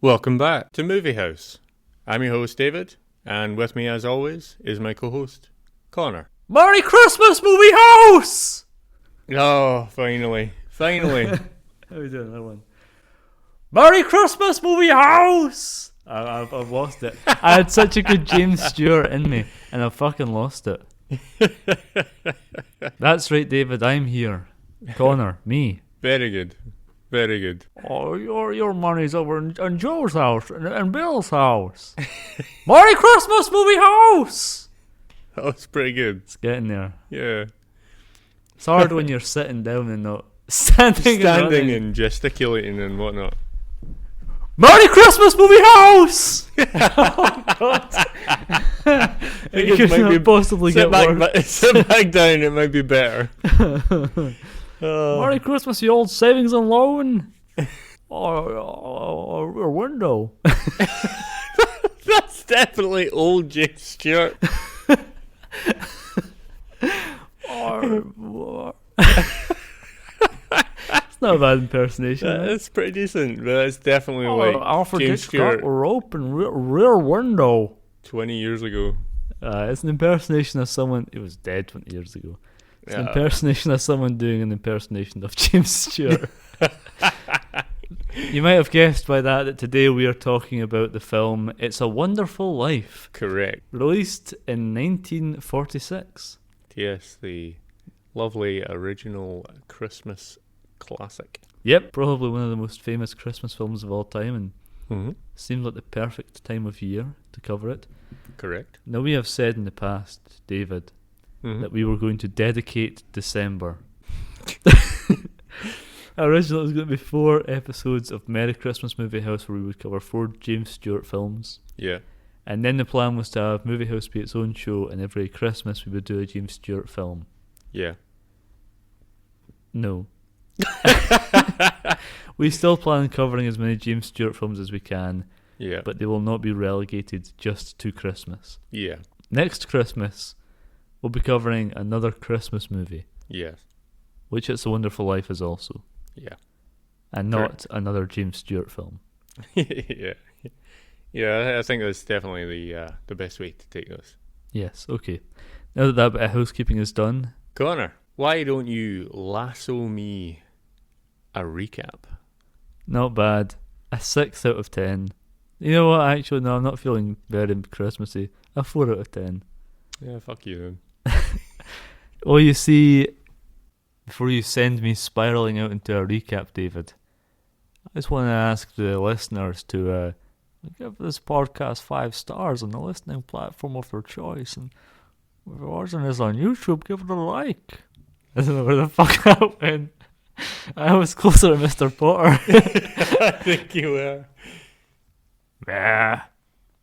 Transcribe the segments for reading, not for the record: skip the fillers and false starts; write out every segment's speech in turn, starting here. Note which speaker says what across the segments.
Speaker 1: Welcome back to Movie House. I'm your host, David, and with me, as always, is my co-host, Connor.
Speaker 2: Merry Christmas, Movie House!
Speaker 1: Oh, finally.
Speaker 2: How are we doing? Another one. Merry Christmas, Movie House! I've lost it. I had such a good James Stewart in me, and I've fucking lost it. That's right, David, I'm here. Connor, me.
Speaker 1: Very good. Very good.
Speaker 2: Oh, your money's over in Joe's house and Bill's house. Merry Christmas, Movie House!
Speaker 1: That was pretty good.
Speaker 2: It's getting there.
Speaker 1: Yeah.
Speaker 2: It's hard when you're sitting down and not standing
Speaker 1: and gesticulating and whatnot.
Speaker 2: Merry Christmas, Movie House! Oh, God. It could not possibly get worse.
Speaker 1: Sit back down, it might be better.
Speaker 2: Merry Christmas, you old savings and loan. Or window.
Speaker 1: That's definitely old James Stewart.
Speaker 2: It's not a bad impersonation.
Speaker 1: It's pretty decent, but it's definitely like
Speaker 2: Alfred
Speaker 1: James
Speaker 2: Hitchcock
Speaker 1: Stewart
Speaker 2: rope and rear window.
Speaker 1: 20 years ago.
Speaker 2: It's an impersonation of someone. It was dead 20 years ago. It's an
Speaker 1: Yeah.
Speaker 2: impersonation of someone doing an impersonation of James Stewart. You might have guessed by that today we are talking about the film It's a Wonderful Life.
Speaker 1: Correct.
Speaker 2: Released in 1946.
Speaker 1: Yes, the lovely original Christmas classic.
Speaker 2: Yep, probably one of the most famous Christmas films of all time, and
Speaker 1: Mm-hmm.
Speaker 2: seemed like the perfect time of year to cover it.
Speaker 1: Correct.
Speaker 2: Now, we have said in the past, David, that we were going to dedicate December. Originally, it was going to be 4 episodes of Merry Christmas Movie House where we would cover 4 James Stewart films.
Speaker 1: Yeah.
Speaker 2: And then the plan was to have Movie House be its own show, and every Christmas we would do a James Stewart film.
Speaker 1: Yeah.
Speaker 2: No. We still plan on covering as many James Stewart films as we can,
Speaker 1: Yeah.
Speaker 2: but they will not be relegated just to Christmas.
Speaker 1: Yeah.
Speaker 2: Next Christmas, we'll be covering another Christmas movie,
Speaker 1: Yes.
Speaker 2: which It's a Wonderful Life is also,
Speaker 1: Yeah.
Speaker 2: and not another James Stewart film.
Speaker 1: Yeah. Yeah, I think that's definitely the best way to take this.
Speaker 2: Yes, okay. Now that bit of housekeeping is done,
Speaker 1: Connor, why don't you lasso me a recap?
Speaker 2: not bad. A 6 out of 10. You know what, actually, no, I'm not feeling very Christmassy. A 4 out of 10.
Speaker 1: Yeah, fuck you then.
Speaker 2: Well, you see, before you send me spiralling out into a recap, David, I just want to ask the listeners to give this podcast 5 stars on the listening platform of their choice, and if you're watching this on YouTube, give it a like. I don't know where the fuck that went. I was closer to Mr. Potter.
Speaker 1: I think you were.
Speaker 2: Yeah.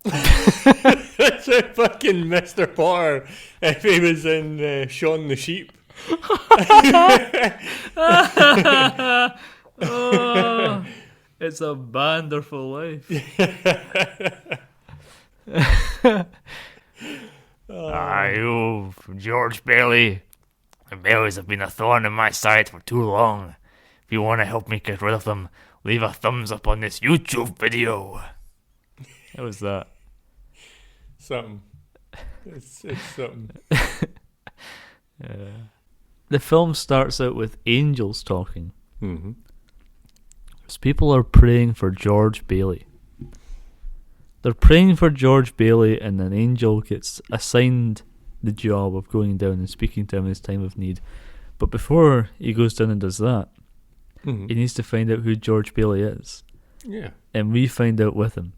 Speaker 1: That's a fucking Mr. Potter if he was in Shaun the Sheep.
Speaker 2: Oh, it's a wonderful life. You, George Bailey. The Baileys have been a thorn in my side for too long. If you want to help me get rid of them, leave a thumbs up on this YouTube video. How was that?
Speaker 1: Something. It's something.
Speaker 2: The film starts out with angels talking.
Speaker 1: Mm-hmm.
Speaker 2: So people are praying for George Bailey. They're praying for George Bailey, and an angel gets assigned the job of going down and speaking to him in his time of need. But before he goes down and does that, he needs to find out who George Bailey is.
Speaker 1: Yeah.
Speaker 2: And we find out with him.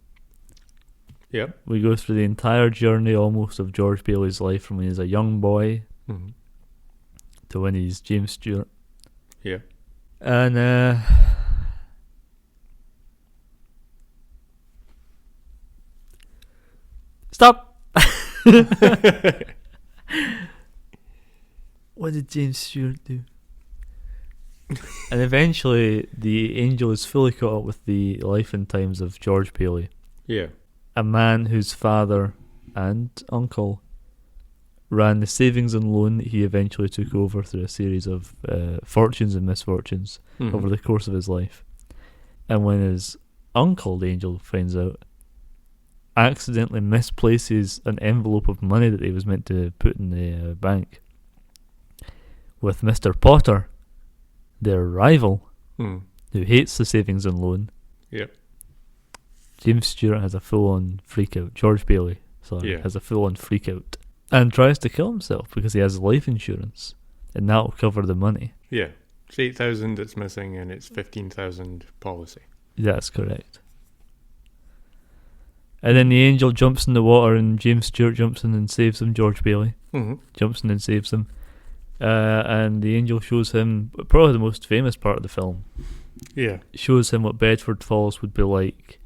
Speaker 1: Yep.
Speaker 2: We go through the entire journey almost of George Bailey's life from when he's a young boy to when he's James Stewart.
Speaker 1: Yeah.
Speaker 2: And stop. What did James Stewart do? And eventually the angel is fully caught up with the life and times of George Bailey,
Speaker 1: Yeah.
Speaker 2: a man whose father and uncle ran the savings and loan that he eventually took over through a series of fortunes and misfortunes over the course of his life. And when his uncle, the angel finds out, accidentally misplaces an envelope of money that he was meant to put in the bank with Mr. Potter, their rival, who hates the savings and loan.
Speaker 1: Yep.
Speaker 2: James Stewart has a full-on freak-out. George Bailey, has a full-on freak-out. And tries to kill himself because he has life insurance. And that'll cover the money.
Speaker 1: Yeah. It's 8,000 that's missing and it's 15,000 policy.
Speaker 2: That's correct. And then the angel jumps in the water and James Stewart jumps in and saves him. George Bailey jumps in and saves him. And the angel shows him probably the most famous part of the film.
Speaker 1: Yeah.
Speaker 2: Shows him what Bedford Falls would be like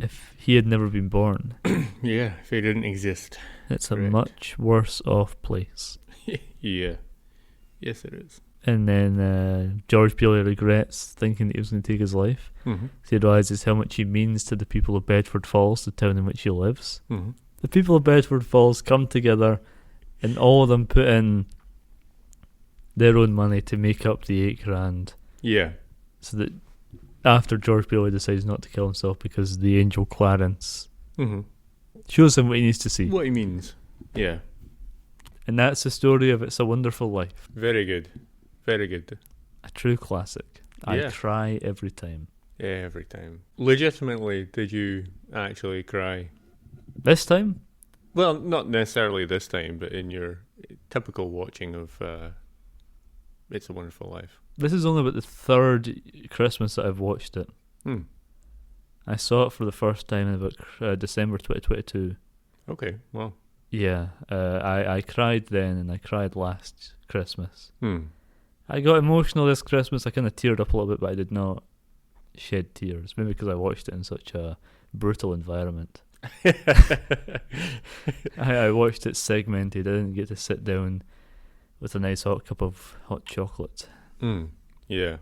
Speaker 2: if he had never been born.
Speaker 1: Yeah, if he didn't exist.
Speaker 2: It's a much worse off place.
Speaker 1: Yeah. Yes, it is.
Speaker 2: And then George Bailey regrets thinking that he was going to take his life. So he realises how much he means to the people of Bedford Falls, the town in which he lives. The people of Bedford Falls come together and all of them put in their own money to make up the $8,000.
Speaker 1: Yeah.
Speaker 2: So that after George Bailey decides not to kill himself because the angel Clarence shows him what he needs to see.
Speaker 1: What he means. Yeah.
Speaker 2: And that's the story of It's a Wonderful Life.
Speaker 1: Very good. Very good.
Speaker 2: A true classic.
Speaker 1: Yeah.
Speaker 2: I cry every time.
Speaker 1: Yeah, every time. Legitimately, did you actually cry?
Speaker 2: This time?
Speaker 1: Well, not necessarily this time, but in your typical watching of It's a Wonderful Life.
Speaker 2: This is only about the third Christmas that I've watched it. I saw it for the first time in about December 2022.
Speaker 1: Okay, well.
Speaker 2: Yeah, I cried then and I cried last Christmas. I got emotional this Christmas. I kind of teared up a little bit, but I did not shed tears. Maybe because I watched it in such a brutal environment. I watched it segmented. I didn't get to sit down with a nice hot cup of hot chocolate.
Speaker 1: Yeah.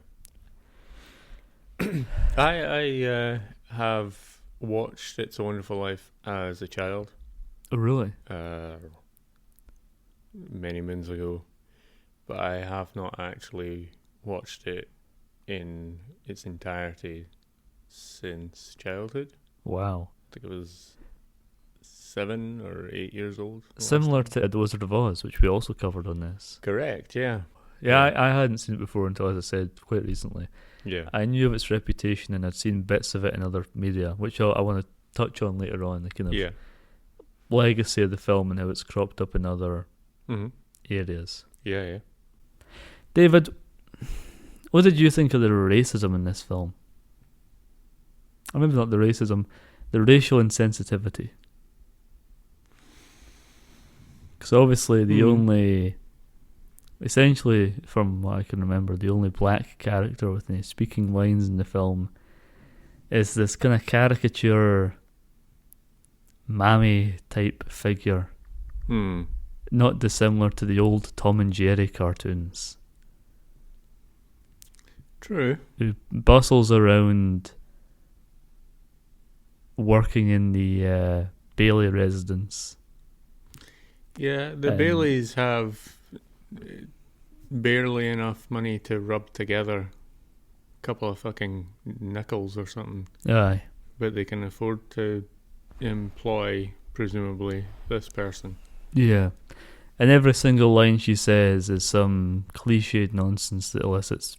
Speaker 1: I have watched It's a Wonderful Life as a child.
Speaker 2: Oh, really?
Speaker 1: Many moons ago. But I have not actually watched it in its entirety since childhood.
Speaker 2: Wow.
Speaker 1: I think it was 7 or 8 years old.
Speaker 2: Similar to The Wizard of Oz, which we also covered on this.
Speaker 1: Correct, yeah.
Speaker 2: Yeah, I hadn't seen it before until, as I said, quite recently.
Speaker 1: Yeah.
Speaker 2: I knew of its reputation and I'd seen bits of it in other media, which I want to touch on later on, the kind of legacy of the film and how it's cropped up in other areas.
Speaker 1: Yeah.
Speaker 2: David, what did you think of the racism in this film? Or maybe not the racism, the racial insensitivity. Because obviously the only, essentially from what I can remember, the only black character with any speaking lines in the film is this kind of caricature mammy type figure. Not dissimilar to the old Tom and Jerry cartoons.
Speaker 1: True.
Speaker 2: Who bustles around working in the Bailey residence.
Speaker 1: Yeah, the Baileys have barely enough money to rub together a couple of fucking nickels or something.
Speaker 2: Aye.
Speaker 1: But they can afford to employ, presumably, this person.
Speaker 2: Yeah. And every single line she says is some cliched nonsense that elicits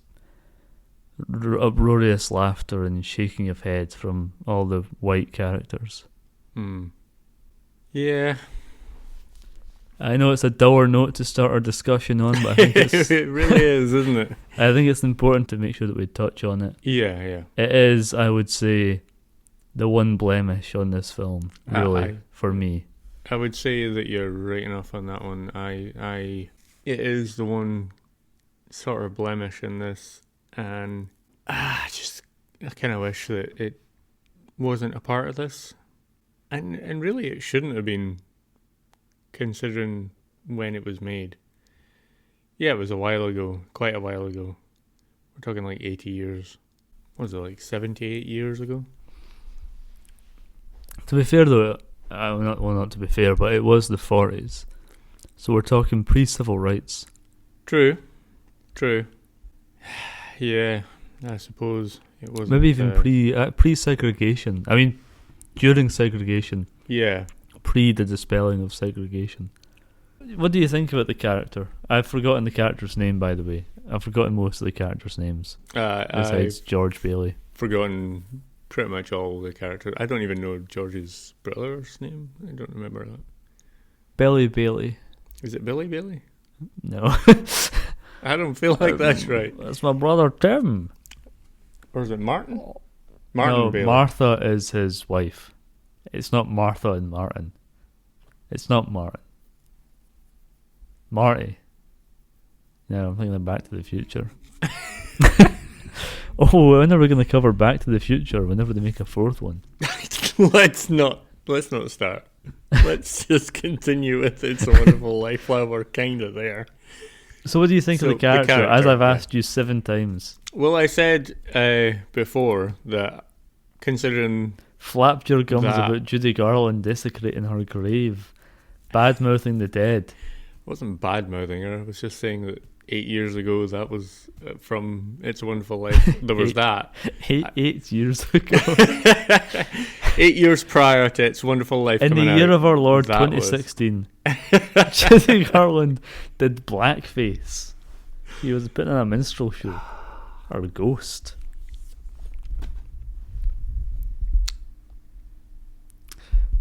Speaker 2: uproarious laughter and shaking of heads from all the white characters.
Speaker 1: Yeah.
Speaker 2: I know it's a dour note to start our discussion on, but I think
Speaker 1: it really is, isn't it?
Speaker 2: I think it's important to make sure that we touch on it.
Speaker 1: Yeah.
Speaker 2: It is, I would say, the one blemish on this film, really, for me.
Speaker 1: I would say that you're right enough on that one. It is the one sort of blemish in this, and I kind of wish that it wasn't a part of this, and really it shouldn't have been, considering when it was made. Yeah, it was a while ago, quite a while ago. We're talking like 80 years. What was it, like 78 years ago?
Speaker 2: To be fair though, not to be fair, but it was the 40s. So we're talking pre-civil rights.
Speaker 1: True. Yeah, I suppose it wasn't.
Speaker 2: Maybe even pre-segregation. I mean, during segregation.
Speaker 1: Yeah.
Speaker 2: Pre the dispelling of segregation. What do you think about the character? I've forgotten the character's name, by the way. I've forgotten most of the characters' names. Besides George Bailey.
Speaker 1: Forgotten pretty much all the characters. I don't even know George's brother's name. I don't remember that.
Speaker 2: Billy Bailey.
Speaker 1: Is it Billy Bailey?
Speaker 2: No.
Speaker 1: I don't feel like that's right.
Speaker 2: That's my brother Tim.
Speaker 1: Or is it Martin? Martin
Speaker 2: No,
Speaker 1: Bailey.
Speaker 2: Martha is his wife. It's not Martha and Martin. It's not Martin. Marty. No, I'm thinking of Back to the Future. Oh, when are we going to cover Back to the Future? Whenever they make a fourth one.
Speaker 1: Let's not start. Let's just continue with It's a Wonderful Life while we're kind of there.
Speaker 2: So what do you think of the character? As I've asked you 7 times.
Speaker 1: Well, I said before that considering...
Speaker 2: Flapped your gums about Judy Garland desecrating her grave. Bad-mouthing the dead.
Speaker 1: I wasn't bad-mouthing her. I was just saying that 8 years ago, that was from It's a Wonderful Life. There was that.
Speaker 2: 8 years ago.
Speaker 1: 8 years prior to It's a Wonderful Life
Speaker 2: in
Speaker 1: coming
Speaker 2: the year
Speaker 1: out,
Speaker 2: of our Lord 2016. Judy Garland did blackface. He was putting on a minstrel show. Or a ghost.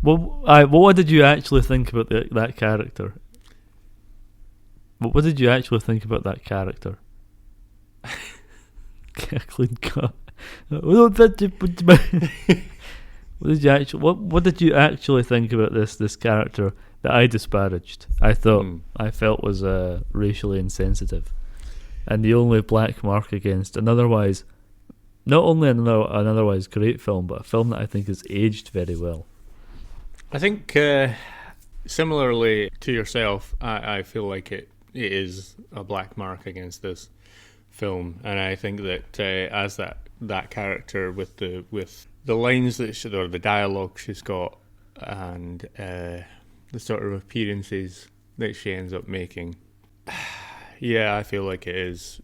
Speaker 2: Well, what did you actually think about that character? What did you actually think about that character? Clean cut. What did you actually think about this character that I disparaged? I felt was racially insensitive, and the only black mark against not only an otherwise great film, but a film that I think has aged very well.
Speaker 1: I think similarly to yourself, I feel like it is a black mark against this film, and I think that as that character with the lines that or the dialogue she's got, and the sort of appearances that she ends up making, yeah, I feel like it is.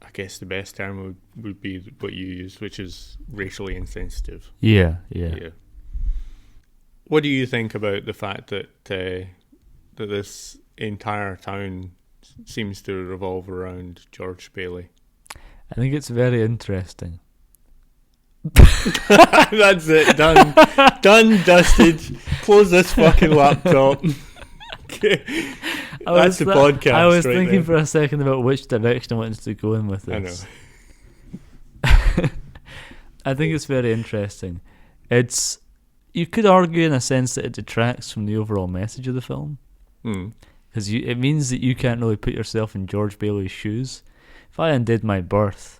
Speaker 1: I guess the best term would be what you used, which is racially insensitive.
Speaker 2: Yeah.
Speaker 1: What do you think about the fact that that this entire town seems to revolve around George Bailey?
Speaker 2: I think it's very interesting.
Speaker 1: That's it. Done, dusted. Close this fucking laptop. That's the podcast.
Speaker 2: I was
Speaker 1: right
Speaker 2: thinking
Speaker 1: there.
Speaker 2: for a second about which direction I wanted to go in with this.
Speaker 1: I know.
Speaker 2: I think it's very interesting. You could argue in a sense that it detracts from the overall message of the film. Because it means that you can't really put yourself in George Bailey's shoes. If I undid my birth,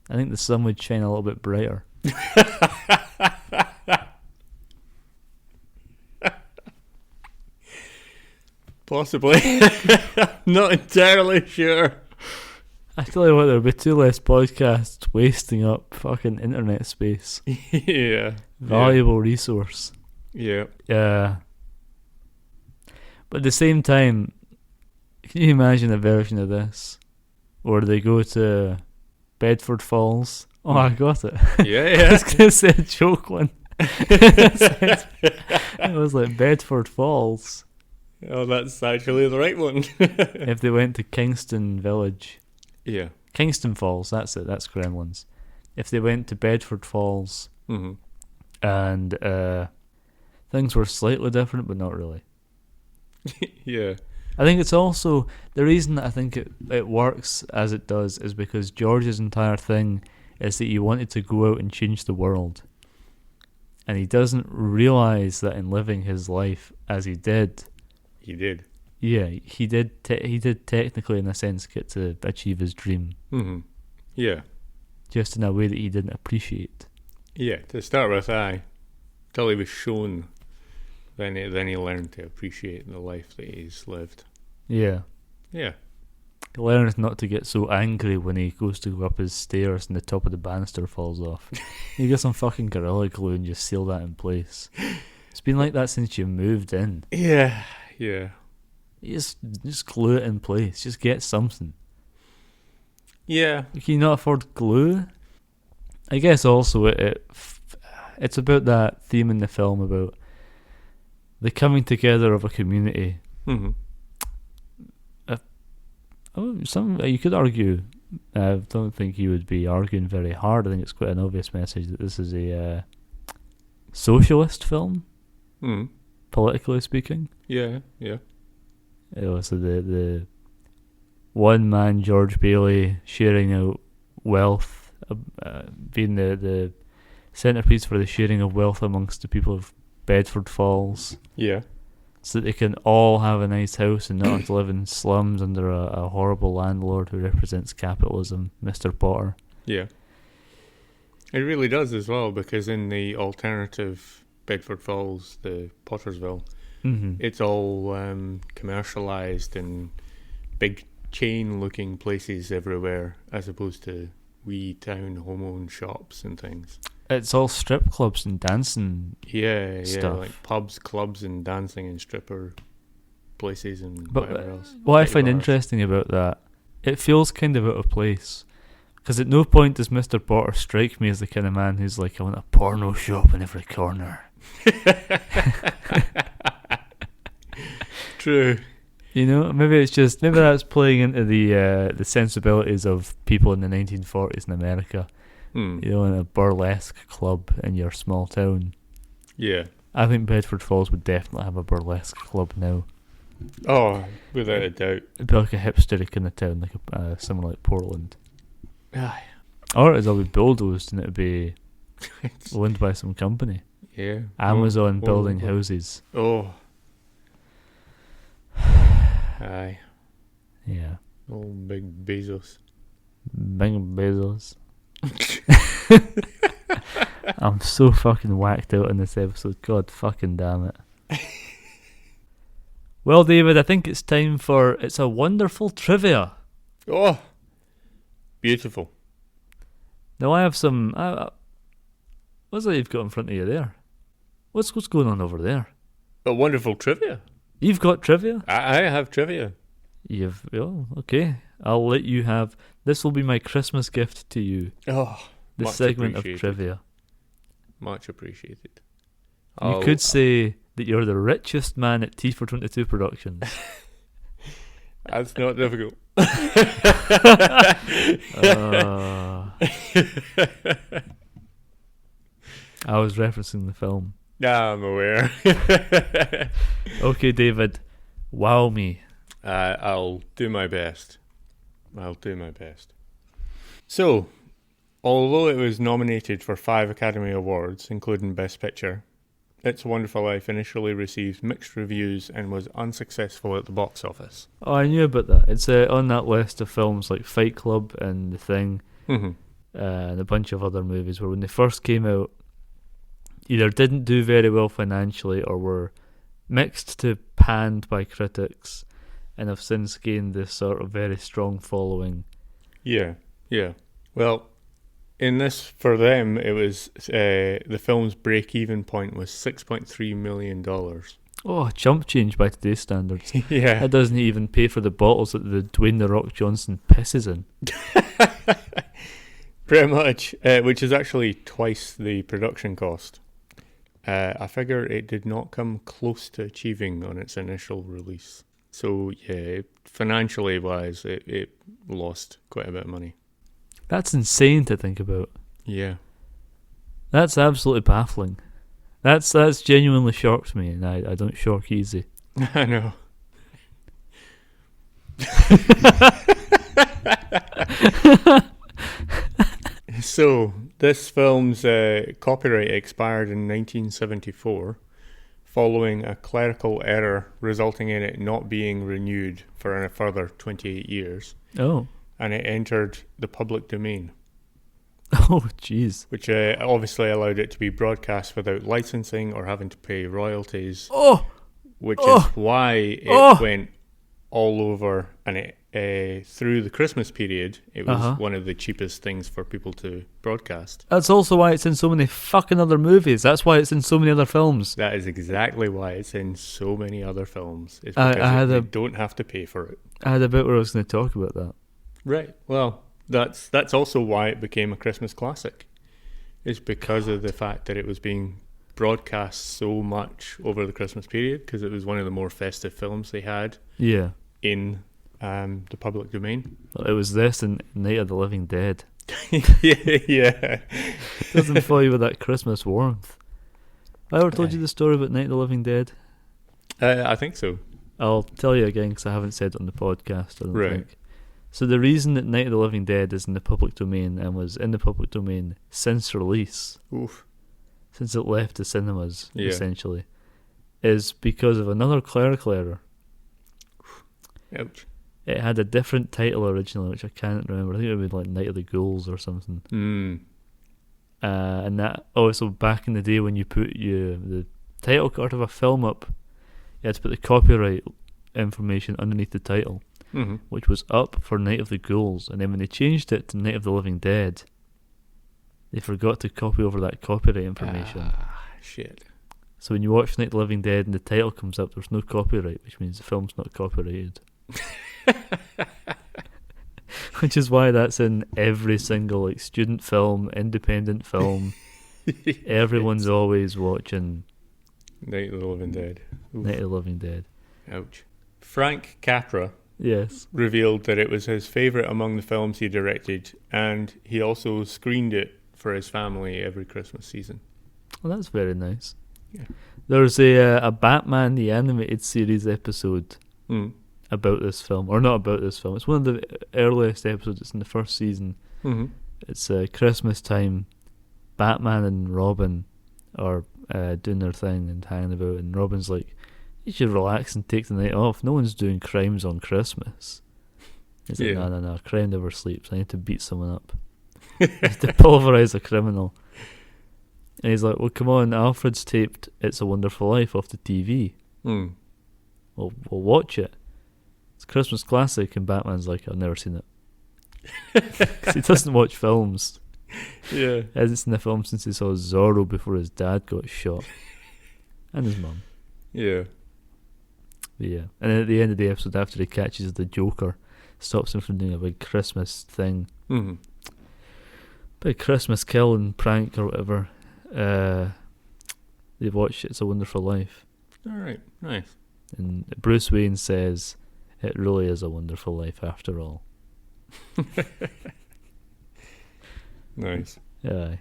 Speaker 2: I think the sun would shine a little bit brighter.
Speaker 1: Possibly. Not entirely sure.
Speaker 2: I tell you what, there'll be 2 less podcasts wasting up fucking internet space.
Speaker 1: Yeah.
Speaker 2: Valuable resource.
Speaker 1: Yeah.
Speaker 2: But at the same time, can you imagine a version of this where they go to Bedford Falls? Oh, I got it.
Speaker 1: Yeah.
Speaker 2: I was going to say a joke one. It was like Bedford Falls.
Speaker 1: Oh, that's actually the right one.
Speaker 2: If they went to Kingston Village.
Speaker 1: Yeah.
Speaker 2: Kingston Falls, that's it, that's Gremlins. If they went to Bedford Falls and things were slightly different, but not really.
Speaker 1: Yeah.
Speaker 2: I think it's also, the reason that I think it works as it does is because George's entire thing is that he wanted to go out and change the world. And he doesn't realise that in living his life as he did.
Speaker 1: He did.
Speaker 2: Yeah, he did technically, in a sense, get to achieve his dream.
Speaker 1: Yeah.
Speaker 2: Just in a way that he didn't appreciate.
Speaker 1: Yeah, to start with, till he was shown, then he learned to appreciate the life that he's lived.
Speaker 2: Yeah.
Speaker 1: Yeah.
Speaker 2: He learns not to get so angry when he goes to go up his stairs and the top of the banister falls off. You get some fucking Gorilla Glue and just seal that in place. It's been like that since you moved in.
Speaker 1: Yeah.
Speaker 2: You just glue it in place. Just get something.
Speaker 1: Yeah.
Speaker 2: Can you not afford glue? I guess also it's about that theme in the film about the coming together of a community.
Speaker 1: Mm-hmm.
Speaker 2: You could argue. I don't think you would be arguing very hard. I think it's quite an obvious message that this is a socialist film, politically speaking.
Speaker 1: Yeah.
Speaker 2: So the one man, George Bailey, sharing out wealth, being the centerpiece for the sharing of wealth amongst the people of Bedford Falls.
Speaker 1: Yeah.
Speaker 2: So that they can all have a nice house and not have to live in slums under a horrible landlord who represents capitalism, Mr. Potter.
Speaker 1: Yeah. It really does as well, because in the alternative Bedford Falls, the Pottersville, it's all commercialised and big chain-looking places everywhere, as opposed to wee town home-owned shops and things.
Speaker 2: It's all strip clubs and dancing stuff.
Speaker 1: Like pubs, clubs and dancing and stripper places and whatever else.
Speaker 2: What I find interesting about that, it feels kind of out of place. Because at no point does Mr. Potter strike me as the kind of man who's like, I want a porno shop in every corner.
Speaker 1: True.
Speaker 2: You know, maybe that's playing into the sensibilities of people in the 1940s in America. You know, in a burlesque club in your small town. Yeah. I think Bedford Falls would definitely have a burlesque club now.
Speaker 1: Oh, without a doubt.
Speaker 2: It'd be like a hipsteric kind of town, like somewhere like Portland.
Speaker 1: Aye.
Speaker 2: Or it'll be bulldozed and it'd be owned by some company.
Speaker 1: Yeah.
Speaker 2: Amazon building houses.
Speaker 1: Oh. Aye.
Speaker 2: Yeah.
Speaker 1: Old Big Bezos.
Speaker 2: Big Bezos. I'm so fucking whacked out in this episode. God fucking damn it. Well, David, I think it's time for It's a Wonderful Trivia.
Speaker 1: Oh, beautiful.
Speaker 2: Now I have some... what's that you've got in front of you there? What's going on over there?
Speaker 1: A wonderful trivia.
Speaker 2: You've got trivia?
Speaker 1: I have trivia.
Speaker 2: Okay. I'll let you have... This will be my Christmas gift to you.
Speaker 1: Oh,
Speaker 2: this segment of trivia.
Speaker 1: Much appreciated.
Speaker 2: You could say that you're the richest man at T422 Productions.
Speaker 1: That's not difficult.
Speaker 2: I was referencing the film.
Speaker 1: Yeah, I'm aware.
Speaker 2: Okay, David. Wow me.
Speaker 1: I'll do my best. So, although it was nominated for 5 Academy Awards, including Best Picture, It's a Wonderful Life initially received mixed reviews and was unsuccessful at the box office.
Speaker 2: Oh, I knew about that. It's on that list of films like Fight Club and The Thing, and a bunch of other movies where when they first came out, either didn't do very well financially or were mixed to panned by critics and have since gained this sort of very strong following. Yeah.
Speaker 1: Well, in this, for them, it was the film's break-even point was $6.3 million.
Speaker 2: Oh, chump change by today's standards.
Speaker 1: Yeah.
Speaker 2: That doesn't even pay for the bottles that the Dwayne "The Rock" Johnson pisses in.
Speaker 1: Pretty much, which is actually twice the production cost. I figure it did not come close to achieving on its initial release. So, yeah, financially wise, it lost quite a bit of money.
Speaker 2: That's insane to think about.
Speaker 1: Yeah.
Speaker 2: That's absolutely baffling. That's genuinely shocked me, and I don't shock easy.
Speaker 1: I know. So, this film's copyright expired in 1974, following a clerical error resulting in it not being renewed for a further 28 years.
Speaker 2: Oh.
Speaker 1: And it entered the public domain.
Speaker 2: Oh, jeez.
Speaker 1: Which obviously allowed it to be broadcast without licensing or having to pay royalties.
Speaker 2: Oh!
Speaker 1: Which is why it went all over, and it through the Christmas period, it was one of the cheapest things for people to broadcast.
Speaker 2: That's also why it's in so many fucking other movies. That's why it's in so many other films.
Speaker 1: That is exactly why it's in so many other films. It's because you don't have to pay for it.
Speaker 2: I had a bit where I was going to talk about that.
Speaker 1: Right. Well, that's also why it became a Christmas classic. It's because of the fact that it was being broadcast so much over the Christmas period, because it was one of the more festive films they had
Speaker 2: Yeah.
Speaker 1: in the public domain.
Speaker 2: Well, it was this and Night of the Living Dead.
Speaker 1: Yeah.
Speaker 2: It doesn't fill you with that Christmas warmth. I ever told you the story about Night of the Living Dead?
Speaker 1: I think so.
Speaker 2: I'll tell you again because I haven't said it on the podcast, I don't
Speaker 1: Right.
Speaker 2: think. So the reason that Night of the Living Dead is in the public domain and was in the public domain since release,
Speaker 1: Oof.
Speaker 2: since it left the cinemas,
Speaker 1: Yeah.
Speaker 2: essentially, is because of another clerical error.
Speaker 1: Ouch.
Speaker 2: It had a different title originally, which I can't remember. I think it would be like Night of the Ghouls or something. And that also back in the day when you put the title card of a film up, you had to put the copyright information underneath the title, which was up for Night of the Ghouls. And then when they changed it to Night of the Living Dead, they forgot to copy over that copyright information.
Speaker 1: Shit.
Speaker 2: So when you watch Night of the Living Dead and the title comes up, there's no copyright, which means the film's not copyrighted. Which is why that's in every single like student film, independent film. Everyone's always watching
Speaker 1: Night of the Living Dead. Oof.
Speaker 2: Night of the Living Dead.
Speaker 1: Ouch. Frank Capra
Speaker 2: Yes.
Speaker 1: revealed that it was his favourite among the films he directed, and he also screened it for his family every Christmas season.
Speaker 2: Well, that's very nice.
Speaker 1: Yeah.
Speaker 2: There's a Batman the Animated Series episode
Speaker 1: Mm.
Speaker 2: about this film, or not about this film. It's one of the earliest episodes. It's in the first season.
Speaker 1: Mm-hmm.
Speaker 2: It's Christmas time. Batman and Robin are doing their thing and hanging about, and Robin's like, "You should relax and take the night off. No one's doing crimes on Christmas." He's like,
Speaker 1: Yeah.
Speaker 2: no, crime never sleeps. I need to beat someone up. I need to pulverize a criminal. And he's like, "Well, come on, Alfred's taped It's a Wonderful Life off the TV.
Speaker 1: Mm.
Speaker 2: We'll watch it. It's a Christmas classic." And Batman's like, "I've never seen it." Because he doesn't watch films.
Speaker 1: Yeah.
Speaker 2: He hasn't seen the film since he saw Zorro before his dad got shot. And his mum.
Speaker 1: Yeah.
Speaker 2: But yeah. And then at the end of the episode, after he catches the Joker, stops him from doing a big Christmas thing.
Speaker 1: Mm-hmm.
Speaker 2: Big Christmas kill and prank or whatever. They watch It's a Wonderful Life.
Speaker 1: All right. Nice.
Speaker 2: And Bruce Wayne says, "It really is a wonderful life after all."
Speaker 1: Nice.
Speaker 2: Yeah.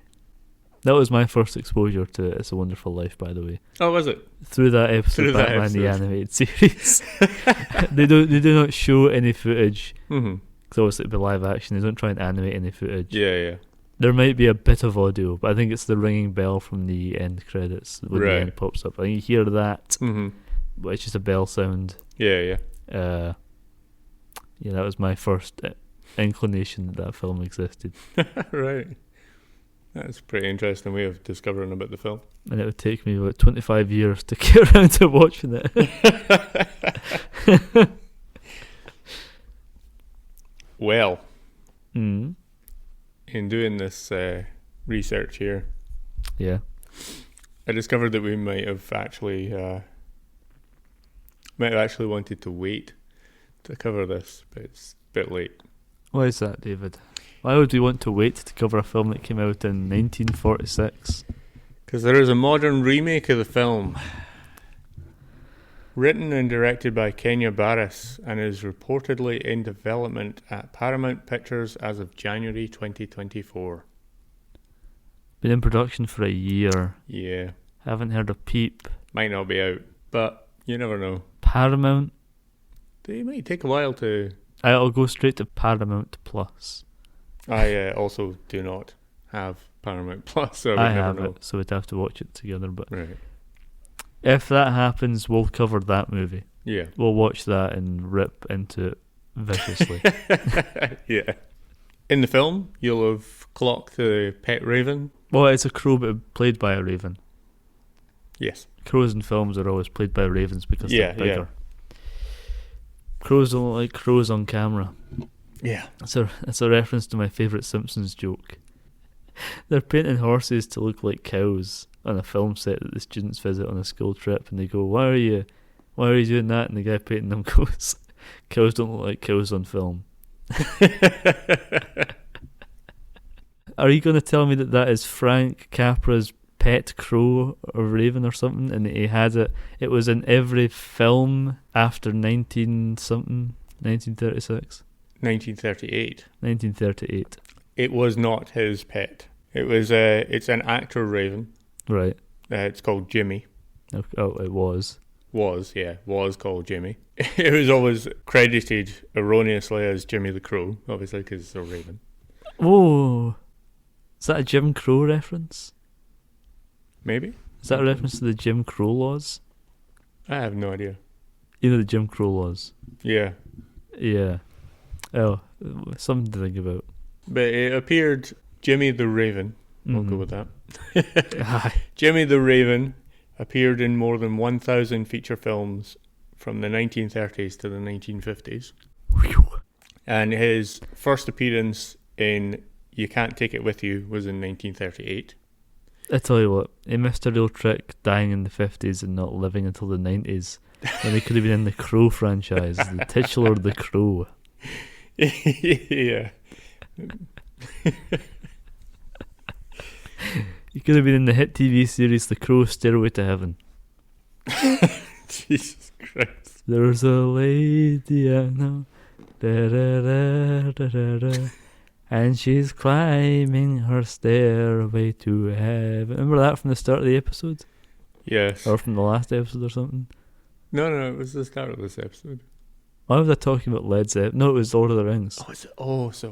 Speaker 2: That was my first exposure to It's a Wonderful Life, by the way.
Speaker 1: Oh, was it?
Speaker 2: Through that episode
Speaker 1: Through
Speaker 2: of
Speaker 1: that
Speaker 2: Batman the
Speaker 1: episode.
Speaker 2: Animated Series. They do not show any footage,
Speaker 1: Mm-hmm.
Speaker 2: because obviously it'd be live action. They don't try and animate any footage.
Speaker 1: Yeah.
Speaker 2: There might be a bit of audio, but I think it's the ringing bell from the end credits when the
Speaker 1: Right.
Speaker 2: end pops up. I think you hear that,
Speaker 1: Mm-hmm.
Speaker 2: but it's just a bell sound.
Speaker 1: Yeah.
Speaker 2: Yeah, that was my first inclination that film existed.
Speaker 1: Right. That's a pretty interesting way of discovering about the film.
Speaker 2: And it would take me about 25 years to get around to watching it.
Speaker 1: Well,
Speaker 2: Mm.
Speaker 1: in doing this research here,
Speaker 2: Yeah.
Speaker 1: I discovered that we might have actually wanted to wait to cover this, but it's a bit late.
Speaker 2: Why is that, David? Why would we want to wait to cover a film that came out in 1946?
Speaker 1: Because there is a modern remake of the film, written and directed by Kenya Barris, and is reportedly in development at Paramount Pictures as of January 2024.
Speaker 2: Been in production for a year.
Speaker 1: Yeah,
Speaker 2: Haven't heard a peep.
Speaker 1: might not be out, but you never know.
Speaker 2: Paramount?
Speaker 1: They might take a while to...
Speaker 2: I'll go straight to Paramount Plus.
Speaker 1: I also do not have Paramount Plus, so I would
Speaker 2: I
Speaker 1: never
Speaker 2: have
Speaker 1: know.
Speaker 2: it, so we'd have to watch it together. But
Speaker 1: Right.
Speaker 2: if that happens, we'll cover that movie.
Speaker 1: Yeah.
Speaker 2: We'll watch that and rip into it viciously.
Speaker 1: Yeah. In the film, you'll have clocked the pet raven.
Speaker 2: Well, it's a crow, but played by a raven.
Speaker 1: Yes.
Speaker 2: Crows in films are always played by ravens because
Speaker 1: Yeah,
Speaker 2: they're bigger. Crows don't look like crows on camera.
Speaker 1: Yeah.
Speaker 2: It's a reference to my favourite Simpsons joke. They're painting horses to look like cows on a film set that the students visit on a school trip, and they go, why are you doing that? And the guy painting them goes, "Cows don't look like cows on film." Are you going to tell me that that is Frank Capra's pet crow or raven or something, and he had it? It was in every film after 1936,
Speaker 1: 1938.
Speaker 2: 1938.
Speaker 1: It was not his pet. It was it's an actor raven.
Speaker 2: Right.
Speaker 1: It's called Jimmy.
Speaker 2: Oh, it was.
Speaker 1: Was called Jimmy. It was always credited erroneously as Jimmy the Crow, obviously, because it's a raven.
Speaker 2: Oh, is that a Jim Crow reference?
Speaker 1: Maybe.
Speaker 2: Is that a reference to the Jim Crow laws?
Speaker 1: I have no idea.
Speaker 2: You know the Jim Crow laws?
Speaker 1: Yeah.
Speaker 2: Yeah. Oh, something to think about.
Speaker 1: But it appeared Jimmy the Raven. We'll go with that. Jimmy the Raven appeared in more than 1,000 feature films from the 1930s to the 1950s. And his first appearance in You Can't Take It With You was in 1938.
Speaker 2: I tell you what, he missed a real trick dying in the 50s and not living until the 90s, when he could have been in the Crow franchise, the titular The Crow.
Speaker 1: Yeah.
Speaker 2: He could have been in the hit TV series The Crow Stairway to Heaven.
Speaker 1: Jesus Christ.
Speaker 2: There's a lady I know, da-da-da-da-da-da, and she's climbing her stairway to heaven. Remember that from the start of the episode?
Speaker 1: Yes.
Speaker 2: Or from the last episode or something?
Speaker 1: No, it was the start of this episode.
Speaker 2: Why was I talking about Led Zeppelin? No, it was Lord of the Rings.
Speaker 1: So it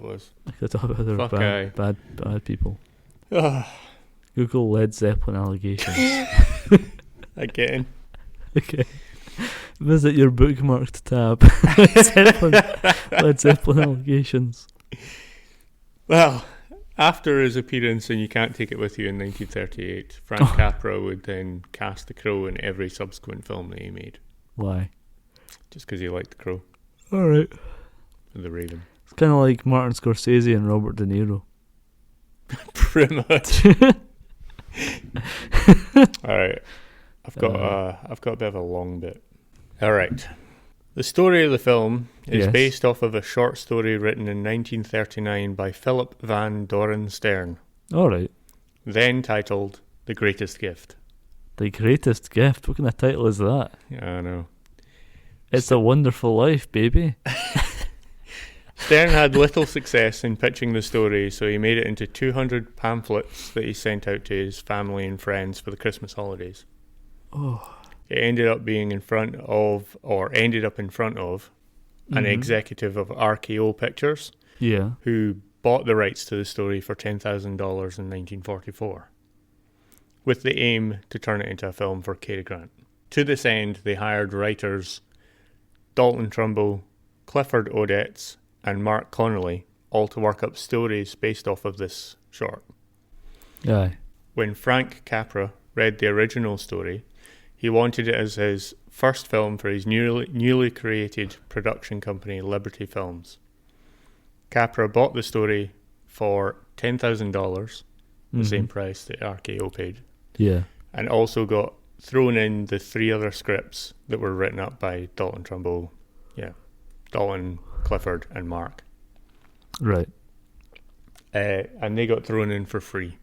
Speaker 1: was.
Speaker 2: I could talk about other
Speaker 1: Fuck
Speaker 2: bad people.
Speaker 1: Ugh.
Speaker 2: Google Led Zeppelin allegations.
Speaker 1: Again.
Speaker 2: Okay. Visit your bookmarked tab. Led Zeppelin allegations.
Speaker 1: Well, after his appearance in You Can't Take It With You in 1938, Frank Capra would then cast the Crow in every subsequent film that he made.
Speaker 2: Why?
Speaker 1: Just because he liked the Crow.
Speaker 2: Alright.
Speaker 1: And the Raven.
Speaker 2: It's kind of like Martin Scorsese and Robert De Niro.
Speaker 1: Pretty much. Alright. I've got a bit of a long bit. Alright. The story of the film is based off of a short story written in 1939 by Philip Van Doren Stern.
Speaker 2: Alright.
Speaker 1: Then titled The Greatest Gift.
Speaker 2: The Greatest Gift? What kind of title is that?
Speaker 1: Yeah, I know.
Speaker 2: It's a Wonderful Life, baby.
Speaker 1: Stern had little success in pitching the story, so he made it into 200 pamphlets that he sent out to his family and friends for the Christmas holidays.
Speaker 2: Oh.
Speaker 1: It ended up in front of an executive of RKO Pictures, who bought the rights to the story for $10,000 in 1944, with the aim to turn it into a film for Cary Grant. To this end, they hired writers Dalton Trumbo, Clifford Odets, and Mark Connolly, all to work up stories based off of this short.
Speaker 2: Aye.
Speaker 1: When Frank Capra read the original story, he wanted it as his first film for his newly created production company, Liberty Films. Capra bought the story for $10,000, the same price that RKO paid.
Speaker 2: Yeah.
Speaker 1: And also got thrown in the 3 other scripts that were written up by Dalton Trumbo. Yeah. Dalton, Clifford, and Mark.
Speaker 2: Right.
Speaker 1: And they got thrown in for free.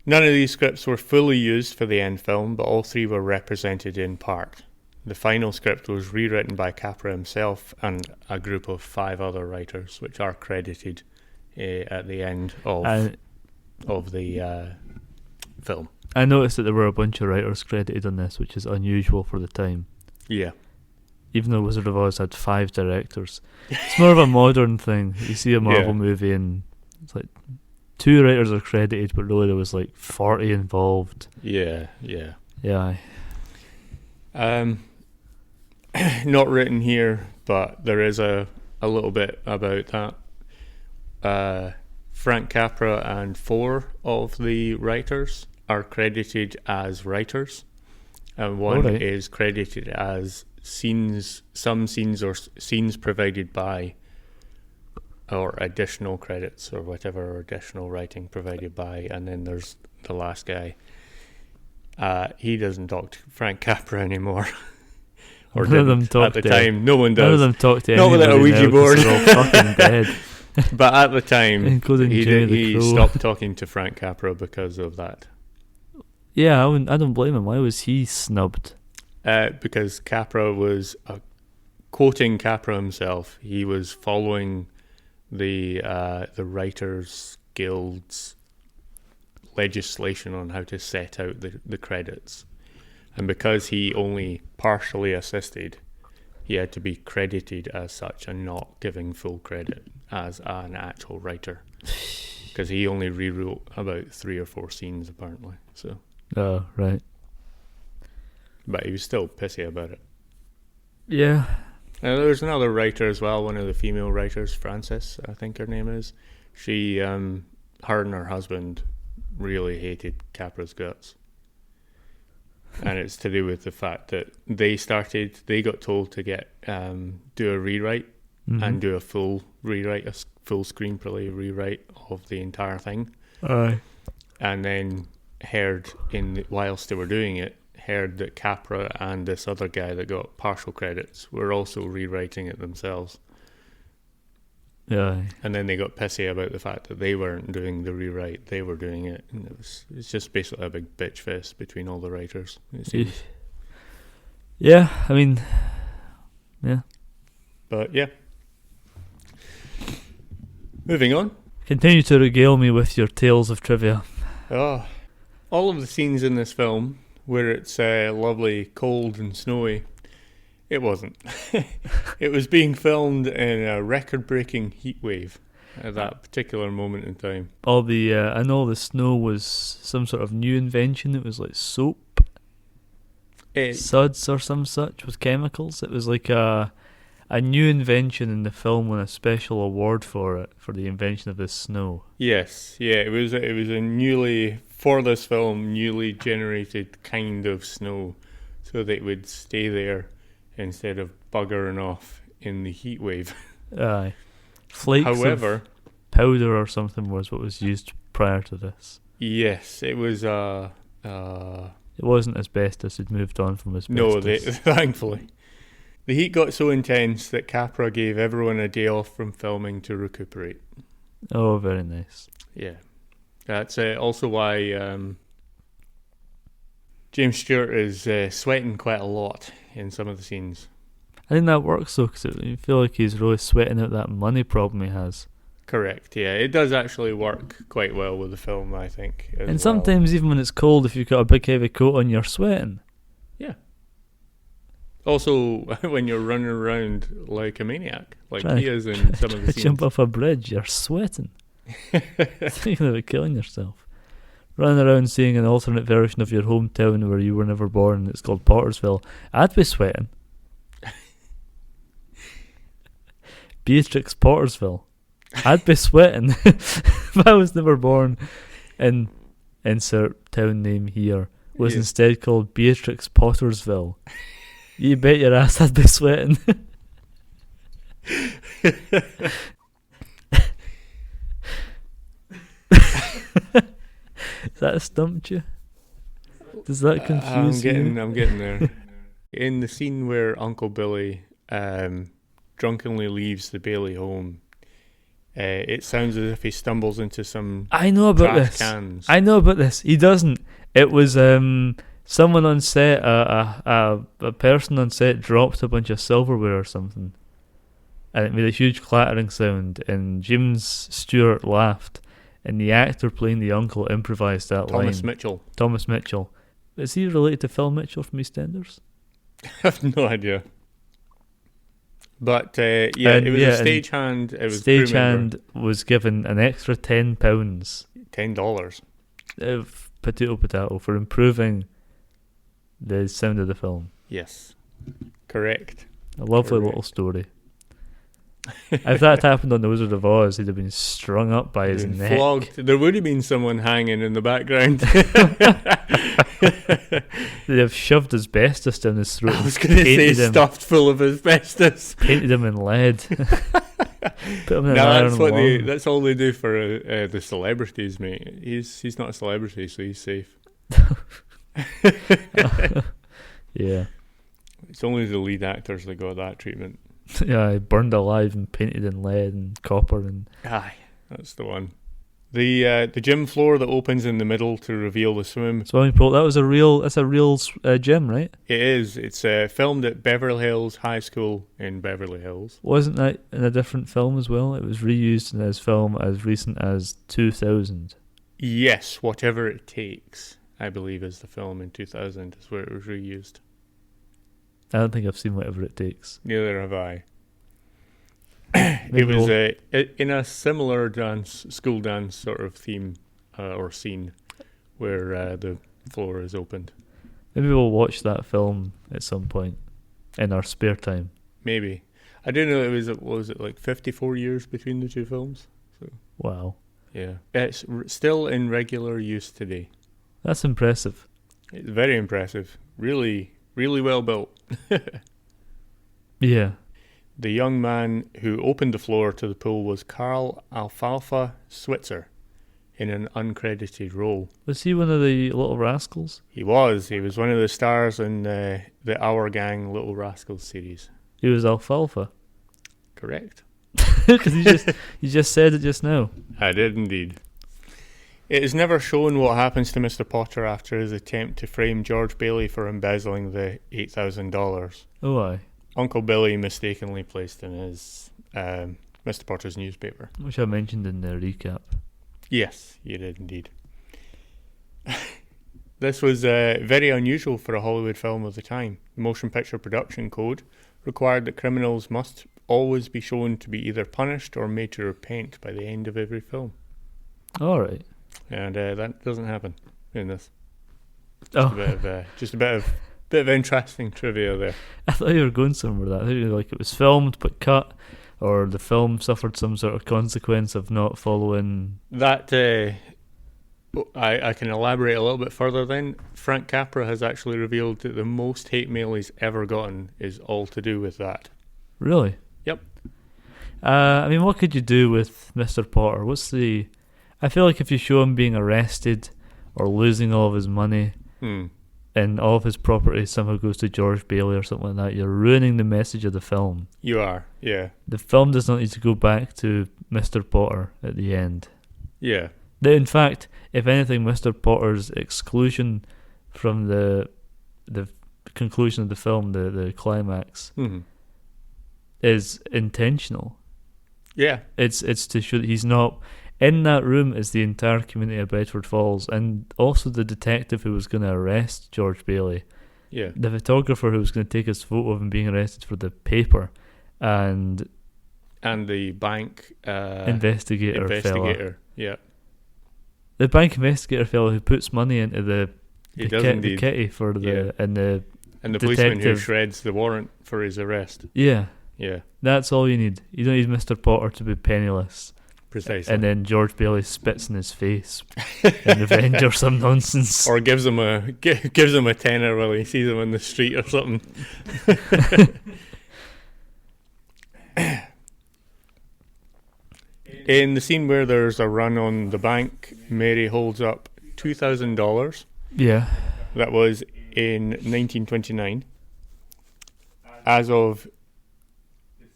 Speaker 1: None of these scripts were fully used for the end film, but all 3 were represented in part. The final script was rewritten by Capra himself and a group of 5 other writers, which are credited at the end of the film.
Speaker 2: I noticed that there were a bunch of writers credited on this, which is unusual for the time.
Speaker 1: Yeah.
Speaker 2: Even though Wizard of Oz had 5 directors. It's more of a modern thing. You see a Marvel movie and it's like 2 writers are credited, but really there was like 40 involved.
Speaker 1: Yeah.
Speaker 2: Yeah.
Speaker 1: Not written here, but there is a little bit about that. Frank Capra and 4 of the writers are credited as writers, and 1 is credited as some scenes provided by, or additional credits, or whatever additional writing provided by, and then there's the last guy. He doesn't talk to Frank Capra anymore. Or
Speaker 2: None of them
Speaker 1: didn't
Speaker 2: talk
Speaker 1: at the
Speaker 2: to-
Speaker 1: time. No one
Speaker 2: None of
Speaker 1: does.
Speaker 2: them talk to
Speaker 1: Not
Speaker 2: anybody
Speaker 1: without a Ouija
Speaker 2: now 'cause
Speaker 1: board.
Speaker 2: they're all fucking dead.
Speaker 1: But at the time,
Speaker 2: Including Jimmy the
Speaker 1: he
Speaker 2: Crow.
Speaker 1: stopped talking to Frank Capra because of that.
Speaker 2: Yeah, I don't blame him. Why was he snubbed?
Speaker 1: Because Capra was quoting Capra himself. He was following the Writers Guild's legislation on how to set out the credits, and because he only partially assisted, he had to be credited as such and not giving full credit as an actual writer, because he only rewrote about 3 or 4 scenes apparently. So,
Speaker 2: Oh, right.
Speaker 1: but he was still pissy about it.
Speaker 2: Yeah.
Speaker 1: Now, there's another writer as well, one of the female writers, Frances, I think her name is. She, her and her husband really hated Capra's guts. And it's to do with the fact that they got told to do a rewrite and do a full rewrite, a full screenplay rewrite of the entire thing.
Speaker 2: Aye.
Speaker 1: And then whilst they were doing it, heard that Capra and this other guy that got partial credits were also rewriting it themselves.
Speaker 2: Yeah.
Speaker 1: And then they got pissy about the fact that they weren't doing the rewrite, they were doing it. And it's just basically a big bitch fest between all the writers, it seems.
Speaker 2: Yeah, I mean, yeah.
Speaker 1: But yeah. Moving on.
Speaker 2: Continue to regale me with your tales of trivia.
Speaker 1: Oh, all of the scenes in this film where it's lovely, cold and snowy, it wasn't. It was being filmed in a record-breaking heat wave at that particular moment in time.
Speaker 2: I know the snow was some sort of new invention. It was like soap, suds or some such with chemicals. It was like a new invention, and the film won a special award for it, for the invention of this snow.
Speaker 1: Yes, yeah, it was a for this film, newly generated kind of snow, so that it would stay there instead of buggering off in the heat wave.
Speaker 2: Aye. Flakes
Speaker 1: However,
Speaker 2: of powder or something was what was used prior to this.
Speaker 1: yes, it was
Speaker 2: It wasn't asbestos. It moved on from asbestos.
Speaker 1: no, thankfully. The heat got so intense that Capra gave everyone a day off from filming to recuperate.
Speaker 2: Oh, very nice.
Speaker 1: Yeah. That's also why James Stewart is sweating quite a lot in some of the scenes.
Speaker 2: I think that works though, because you feel like he's really sweating out that money problem he has.
Speaker 1: Correct, yeah. It does actually work quite well with the film, I think.
Speaker 2: And sometimes even when it's cold, if you've got a big heavy coat on, you're sweating.
Speaker 1: Yeah. Also, when you're running around like a maniac, like he is in some of the scenes.
Speaker 2: Jump off a bridge, you're sweating. Thinking about killing yourself. Running around seeing an alternate version of your hometown where you were never born, it's called Pottersville. I'd be sweating. Beatrix Pottersville. I'd be sweating if I was never born in insert town name here was instead called Beatrix Pottersville. You bet your ass I'd be sweating. Has that stumped you? Does that confuse you?
Speaker 1: I'm getting there. In the scene where Uncle Billy drunkenly leaves the Bailey home, it sounds as if he stumbles into some
Speaker 2: I know about
Speaker 1: trash
Speaker 2: this.
Speaker 1: cans.
Speaker 2: I know about this. He doesn't. It was someone on set, a person on set dropped a bunch of silverware or something, and it made a huge clattering sound, and James Stewart laughed, and the actor playing the uncle improvised that line. Thomas Mitchell. Is he related to Phil Mitchell from EastEnders?
Speaker 1: I have no idea. But it was a stagehand. It was
Speaker 2: stagehand was given an extra £10.
Speaker 1: $10.
Speaker 2: Potato for improving the sound of the film.
Speaker 1: Yes, correct.
Speaker 2: A lovely little story. If that happened on The Wizard of Oz, he'd have been strung up by his neck.
Speaker 1: Flogged. There would have been someone hanging in the background.
Speaker 2: They'd have shoved asbestos down his throat.
Speaker 1: I was going to say stuffed full of asbestos.
Speaker 2: Painted him in lead. Put him in an iron lung.
Speaker 1: That's all they do for the celebrities, mate. He's not a celebrity, so he's safe.
Speaker 2: Yeah.
Speaker 1: It's only the lead actors that got that treatment.
Speaker 2: Yeah, burned alive and painted in lead and copper and.
Speaker 1: Aye, that's the one. The gym floor that opens in the middle to reveal the swim.
Speaker 2: Swimming pool. That's a real gym, right?
Speaker 1: It is. It's filmed at Beverly Hills High School in Beverly Hills.
Speaker 2: Wasn't that in a different film as well? It was reused in this film as recent as 2000.
Speaker 1: Yes, Whatever It Takes, I believe, is the film in 2000 is where it was reused.
Speaker 2: I don't think I've seen Whatever It Takes.
Speaker 1: Neither have I. It was in a similar school dance sort of theme or scene where the floor is opened.
Speaker 2: Maybe we'll watch that film at some point in our spare time.
Speaker 1: Maybe. I do know what was it like 54 years between the two films? So
Speaker 2: Wow.
Speaker 1: yeah. It's still in regular use today.
Speaker 2: That's impressive.
Speaker 1: It's very impressive. Really, really well built.
Speaker 2: Yeah.
Speaker 1: The young man who opened the floor to the pool was Carl Alfalfa Switzer in an uncredited role.
Speaker 2: Was he one of the Little Rascals?
Speaker 1: He was one of the stars in the Our Gang Little Rascals series.
Speaker 2: He was Alfalfa.
Speaker 1: Correct.
Speaker 2: Because you just said it just now.
Speaker 1: I did indeed. It is never shown what happens to Mr. Potter after his attempt to frame George Bailey for embezzling the $8,000.
Speaker 2: Oh, aye.
Speaker 1: Uncle Billy mistakenly placed in his Mr. Potter's newspaper.
Speaker 2: Which I mentioned in the recap.
Speaker 1: Yes, you did indeed. This was very unusual for a Hollywood film of the time. The Motion Picture Production Code required that criminals must always be shown to be either punished or made to repent by the end of every film.
Speaker 2: All right.
Speaker 1: And that doesn't happen in this.
Speaker 2: Oh.
Speaker 1: Just a bit of interesting trivia there.
Speaker 2: I thought you were going somewhere with that. I thought you were like it was filmed but cut, or the film suffered some sort of consequence of not following.
Speaker 1: That I can elaborate a little bit further then. Frank Capra has actually revealed that the most hate mail he's ever gotten is all to do with that.
Speaker 2: Really?
Speaker 1: Yep.
Speaker 2: I mean, what could you do with Mr. Potter? I feel like if you show him being arrested or losing all of his money and all of his property somehow goes to George Bailey or something like that, you're ruining the message of the film.
Speaker 1: You are, yeah.
Speaker 2: The film does not need to go back to Mr. Potter at the end.
Speaker 1: Yeah.
Speaker 2: In fact, if anything, Mr. Potter's exclusion from the conclusion of the film, the climax, is intentional.
Speaker 1: Yeah.
Speaker 2: It's to show that he's not... In that room is the entire community of Bedford Falls, and also the detective who was going to arrest George Bailey.
Speaker 1: Yeah.
Speaker 2: The photographer who was going to take his photo of him being arrested for the paper, and
Speaker 1: the bank
Speaker 2: investigator fella.
Speaker 1: Yeah.
Speaker 2: The bank investigator fellow who puts money into the kitty for the and the
Speaker 1: policeman who shreds the warrant for his arrest.
Speaker 2: Yeah.
Speaker 1: Yeah.
Speaker 2: That's all you need. You don't need Mr. Potter to be penniless.
Speaker 1: Precisely.
Speaker 2: And then George Bailey spits in his face in revenge or some nonsense.
Speaker 1: Or gives him a tenner while he sees him in the street or something. In the scene where there's a run on the bank, Mary holds up $2,000.
Speaker 2: Yeah.
Speaker 1: That was in 1929. As of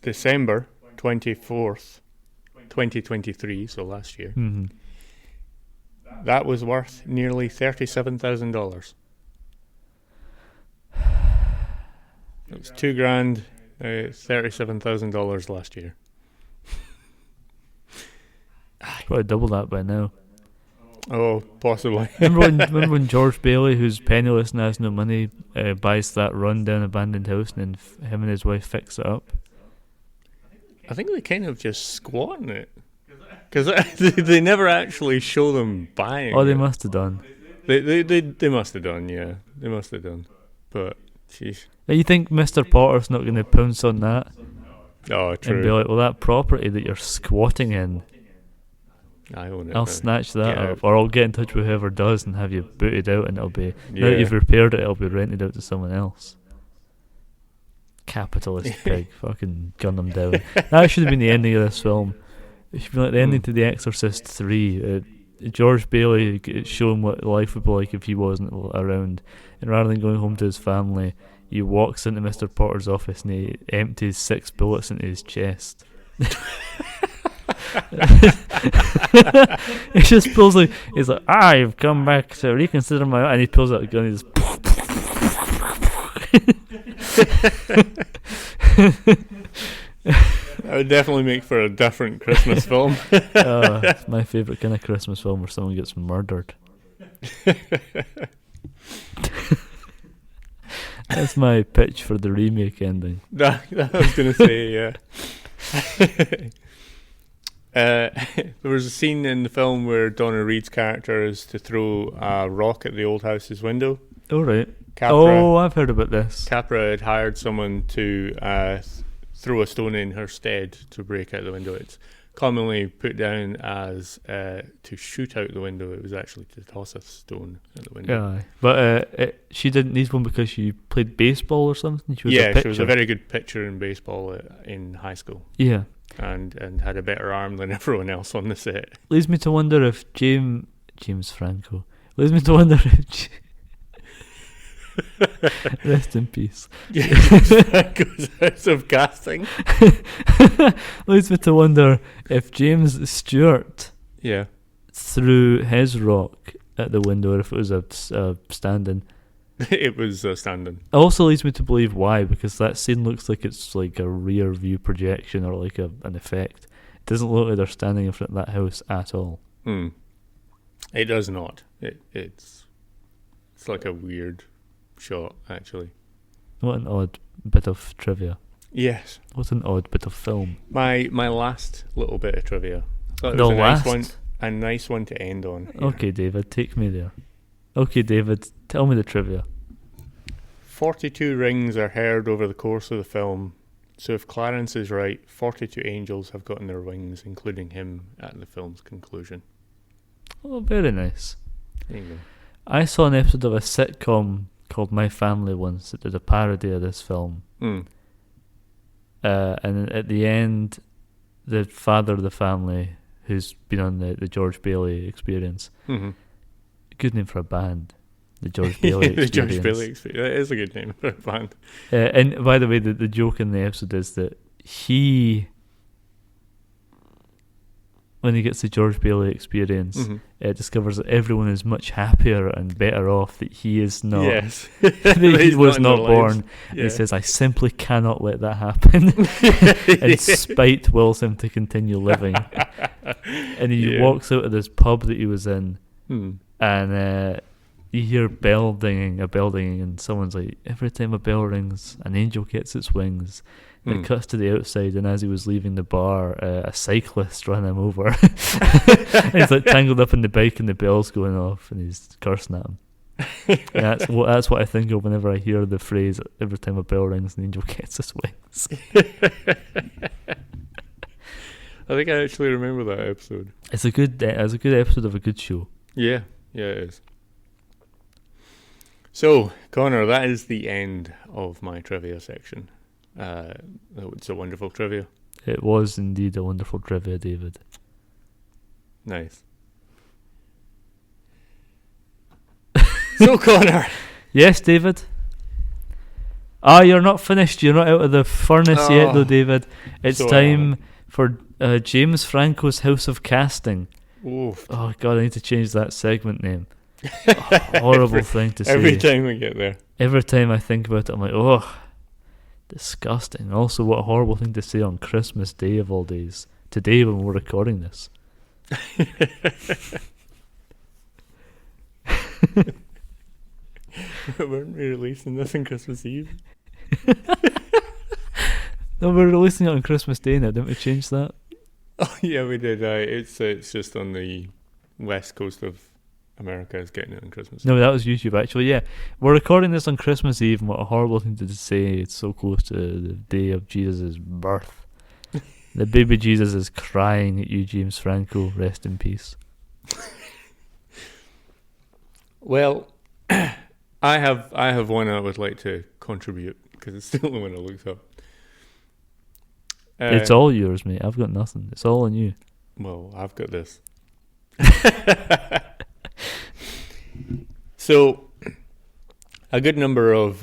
Speaker 1: December 24th, 2023, so last year, that was worth nearly $37,000. It was $2,000, $37,000 last year.
Speaker 2: Probably double that by now.
Speaker 1: Oh, possibly.
Speaker 2: remember when George Bailey, who's penniless and has no money, buys that run-down abandoned house and then him and his wife fix it up?
Speaker 1: I think they kind of just squat in it. Because they never actually show them buying
Speaker 2: Oh, they
Speaker 1: it.
Speaker 2: must have done.
Speaker 1: They must have done, yeah. They must have done. But, jeez.
Speaker 2: You think Mr. Potter's not going to pounce on that?
Speaker 1: Oh, true.
Speaker 2: And be like, well, that property that you're squatting in,
Speaker 1: I own it.
Speaker 2: I'll
Speaker 1: now.
Speaker 2: snatch that
Speaker 1: Yeah.
Speaker 2: up. Or I'll get in touch with whoever does and have you booted out, and it'll be... Now that
Speaker 1: Yeah.
Speaker 2: you've repaired it, it'll be rented out to someone else. Capitalist pig. Fucking gun them down. That should have been the ending of this film. It should be like the ending to The Exorcist 3. George Bailey showing what life would be like if he wasn't around. And rather than going home to his family, he walks into Mr. Potter's office and he empties 6 bullets into his chest. He just pulls like, he's like, I've come back to reconsider my, and he pulls out a gun and he just
Speaker 1: That would definitely make for a different Christmas film.
Speaker 2: It's my favourite kind of Christmas film where someone gets murdered. That's my pitch for the remake ending.
Speaker 1: I was going to say, yeah. There was a scene in the film where Donna Reed's character is to throw a rock at the old house's window.
Speaker 2: Oh, right.
Speaker 1: Capra,
Speaker 2: I've heard about this.
Speaker 1: Capra had hired someone to throw a stone in her stead to break out the window. It's commonly put down as to shoot out the window. It was actually to toss a stone at the window.
Speaker 2: Yeah, but she didn't need one because she played baseball or something. She was
Speaker 1: a very good pitcher in baseball in high school.
Speaker 2: Yeah.
Speaker 1: And had a better arm than everyone else on the set.
Speaker 2: Leads me to wonder if James Franco. Leads me to wonder if rest in peace.
Speaker 1: James Franco's House of Casting.
Speaker 2: Leads me to wonder if James Stewart threw his rock at the window, or if it was a stand-in.
Speaker 1: It was standing.
Speaker 2: It also leads me to believe why, because that scene looks like it's like a rear view projection or like an effect. It doesn't look like they're standing in front of that house at all.
Speaker 1: It does not. It's like a weird shot, actually.
Speaker 2: What an odd bit of trivia.
Speaker 1: Yes.
Speaker 2: What an odd bit of film.
Speaker 1: My last little bit of trivia. I thought it
Speaker 2: The
Speaker 1: was
Speaker 2: last?
Speaker 1: a nice one to end on. Yeah.
Speaker 2: Okay, David, take me there. Okay, David, tell me the trivia.
Speaker 1: 42 rings are heard over the course of the film, so if Clarence is right, 42 angels have gotten their wings, including him, at the film's conclusion.
Speaker 2: Oh, very nice.
Speaker 1: There you go.
Speaker 2: I saw an episode of a sitcom called My Family once that did a parody of this film. And at the end, the father of the family, who's been on the George Bailey Experience, good name for a band, the George Bailey Experience.
Speaker 1: The George Bailey Experience. That is a good name for a band.
Speaker 2: And by the way, the joke in the episode is that when he gets the George Bailey Experience, discovers that everyone is much happier and better off that he is not. Yes. That he was not born. Yeah. And he says, I simply cannot let that happen. And spite wills him to continue living. And he walks out of this pub that he was in, and you hear a bell dinging, and someone's like, every time a bell rings, an angel gets its wings. And it cuts to the outside, and as he was leaving the bar, a cyclist ran him over. And he's like tangled up in the bike, and the bell's going off, and he's cursing at him. And that's what I think of whenever I hear the phrase, every time a bell rings, an angel gets his wings.
Speaker 1: I think I actually remember that episode.
Speaker 2: It's a good episode of a good show.
Speaker 1: Yeah, it is. So, Connor, that is the end of my trivia section. It's a wonderful trivia.
Speaker 2: It was indeed a wonderful trivia, David.
Speaker 1: Nice. So, Connor.
Speaker 2: Yes, David. You're not finished. You're not out of the furnace yet, though, David. It's time for James Franco's House of Casting. Oof. Oh, God, I need to change that segment name. Horrible thing to say.
Speaker 1: Every time we get there.
Speaker 2: Every time I think about it, I'm like, oh, disgusting. Also, what a horrible thing to say on Christmas Day of all days. Today, when we're recording this.
Speaker 1: Weren't we releasing this on Christmas Eve?
Speaker 2: No, we're releasing it on Christmas Day now. Didn't we change that?
Speaker 1: Oh, yeah, we did. It's just on the west coast of America is getting it on Christmas Eve.
Speaker 2: No, that was YouTube, actually. Yeah, we're recording this on Christmas Eve, and what a horrible thing to say. It's so close to the day of Jesus' birth. The baby Jesus is crying at you, James Franco. Rest in peace.
Speaker 1: Well, I have one I would like to contribute, because it's the only one I looked up.
Speaker 2: It's all yours, mate. I've got nothing. It's all on you.
Speaker 1: Well, I've got this. So, a good number of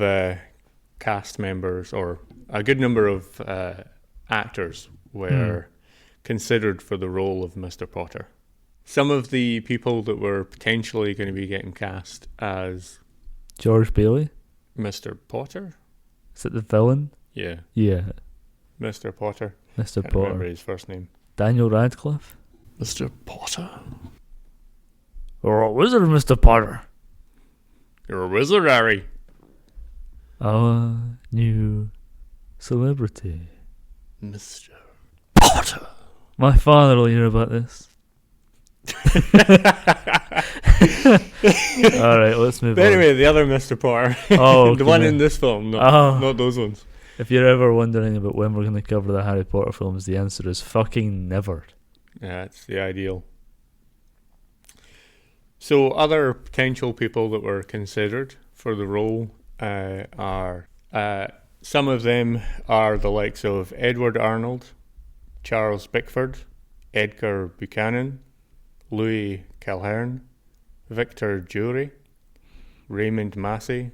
Speaker 1: cast members, or a good number of actors, were considered for the role of Mr. Potter. Some of the people that were potentially going to be getting cast as
Speaker 2: George Bailey?
Speaker 1: Mr. Potter?
Speaker 2: Is it the villain?
Speaker 1: Yeah,
Speaker 2: Yeah,
Speaker 1: Mr. Potter.
Speaker 2: Mr.
Speaker 1: Can't remember
Speaker 2: Potter.
Speaker 1: his first name.
Speaker 2: Daniel Radcliffe?
Speaker 1: Mr. Potter.
Speaker 2: Or a wizard, Mr. Potter.
Speaker 1: You're a wizard, Harry.
Speaker 2: Our new celebrity.
Speaker 1: Mr. Potter.
Speaker 2: My father will hear about this. Alright, let's move
Speaker 1: But
Speaker 2: on.
Speaker 1: anyway, the other Mr. Potter.
Speaker 2: Oh,
Speaker 1: the one
Speaker 2: okay.
Speaker 1: in this film, not those ones.
Speaker 2: If you're ever wondering about when we're going to cover the Harry Potter films, the answer is fucking never.
Speaker 1: Yeah, it's the ideal. So other potential people that were considered for the role are some of them are the likes of Edward Arnold, Charles Bickford, Edgar Buchanan, Louis Calhern, Victor Jury, Raymond Massey,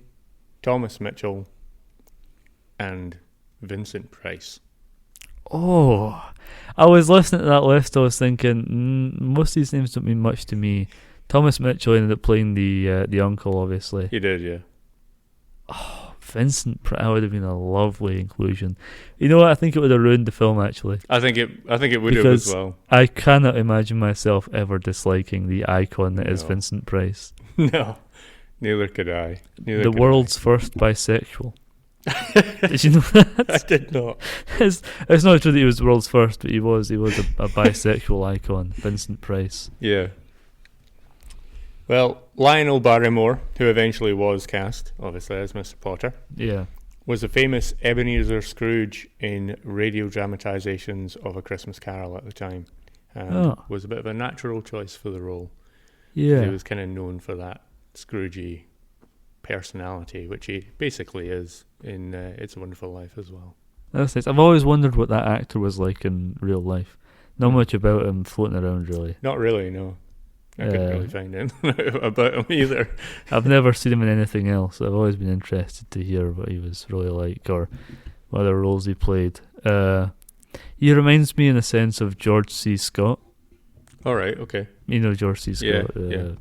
Speaker 1: Thomas Mitchell, and Vincent Price.
Speaker 2: Oh, I was listening to that list. I was thinking, most of these names don't mean much to me. Thomas Mitchell ended up playing the uncle, obviously.
Speaker 1: He did, yeah.
Speaker 2: Oh, Vincent Price would have been a lovely inclusion. You know what? I think it would have ruined the film, actually.
Speaker 1: I think it would have as well.
Speaker 2: I cannot imagine myself ever disliking the icon that is
Speaker 1: No.
Speaker 2: Vincent Price.
Speaker 1: No, neither could I.
Speaker 2: The world's first bisexual. Did you know that?
Speaker 1: I did not.
Speaker 2: It's not true that he was the world's first, but he was a bisexual icon, Vincent Price.
Speaker 1: Yeah. Well, Lionel Barrymore, who eventually was cast, obviously, as Mr. Potter,
Speaker 2: Yeah.
Speaker 1: was a famous Ebenezer Scrooge in radio dramatisations of A Christmas Carol at the time, and was a bit of a natural choice for the role.
Speaker 2: Yeah.
Speaker 1: He was kind of known for that Scroogey personality, which he basically is in It's a Wonderful Life as well.
Speaker 2: That's nice. I've always wondered what that actor was like in real life. Not much about him floating around, really.
Speaker 1: Not really, no. I couldn't really find anything about him either.
Speaker 2: I've never seen him in anything else. I've always been interested to hear what he was really like, or what other roles he played. He reminds me in a sense of George C. Scott.
Speaker 1: All right, okay.
Speaker 2: You know George C. Scott,
Speaker 1: Yeah.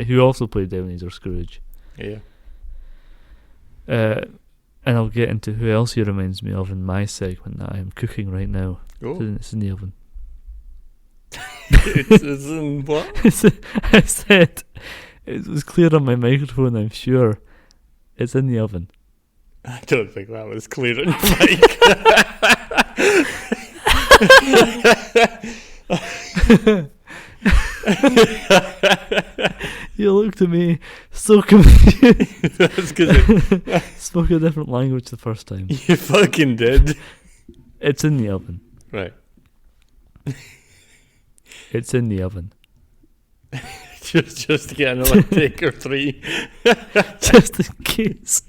Speaker 2: who also played Ebenezer Scrooge.
Speaker 1: Yeah.
Speaker 2: And I'll get into who else he reminds me of in my segment that I am cooking right now.
Speaker 1: Oh.
Speaker 2: It's in the oven.
Speaker 1: It's in what?
Speaker 2: I said it was clear on my microphone, I'm sure. It's in the oven.
Speaker 1: I don't think that was clear on the mic.
Speaker 2: You looked at me so confused.
Speaker 1: That's because
Speaker 2: Spoke a different language the first time.
Speaker 1: you fucking did.
Speaker 2: It's in the oven.
Speaker 1: Right.
Speaker 2: It's in the oven.
Speaker 1: just to get another take or three.
Speaker 2: Just in case.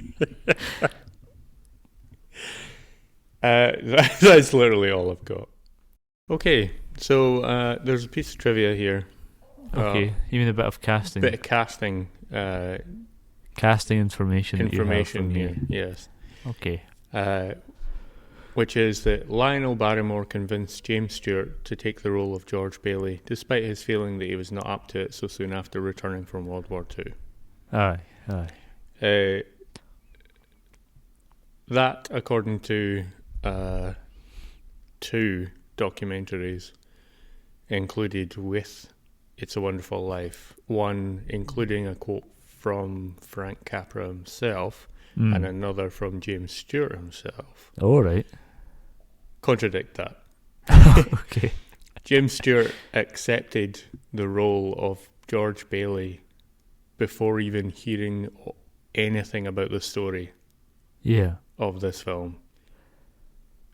Speaker 1: That's literally all I've got. Okay, so there's a piece of trivia here.
Speaker 2: Okay, you mean a bit of casting.
Speaker 1: Bit of casting
Speaker 2: Casting information that you have for me.
Speaker 1: here, yes.
Speaker 2: Okay.
Speaker 1: Which is that Lionel Barrymore convinced James Stewart to take the role of George Bailey, despite his feeling that he was not up to it so soon after returning from World War II.
Speaker 2: Aye.
Speaker 1: That, according to two documentaries, included with It's a Wonderful Life, one including a quote from Frank Capra himself, and another from James Stewart himself.
Speaker 2: All right.
Speaker 1: Contradict that.
Speaker 2: Okay.
Speaker 1: James Stewart accepted the role of George Bailey before even hearing anything about the story of this film.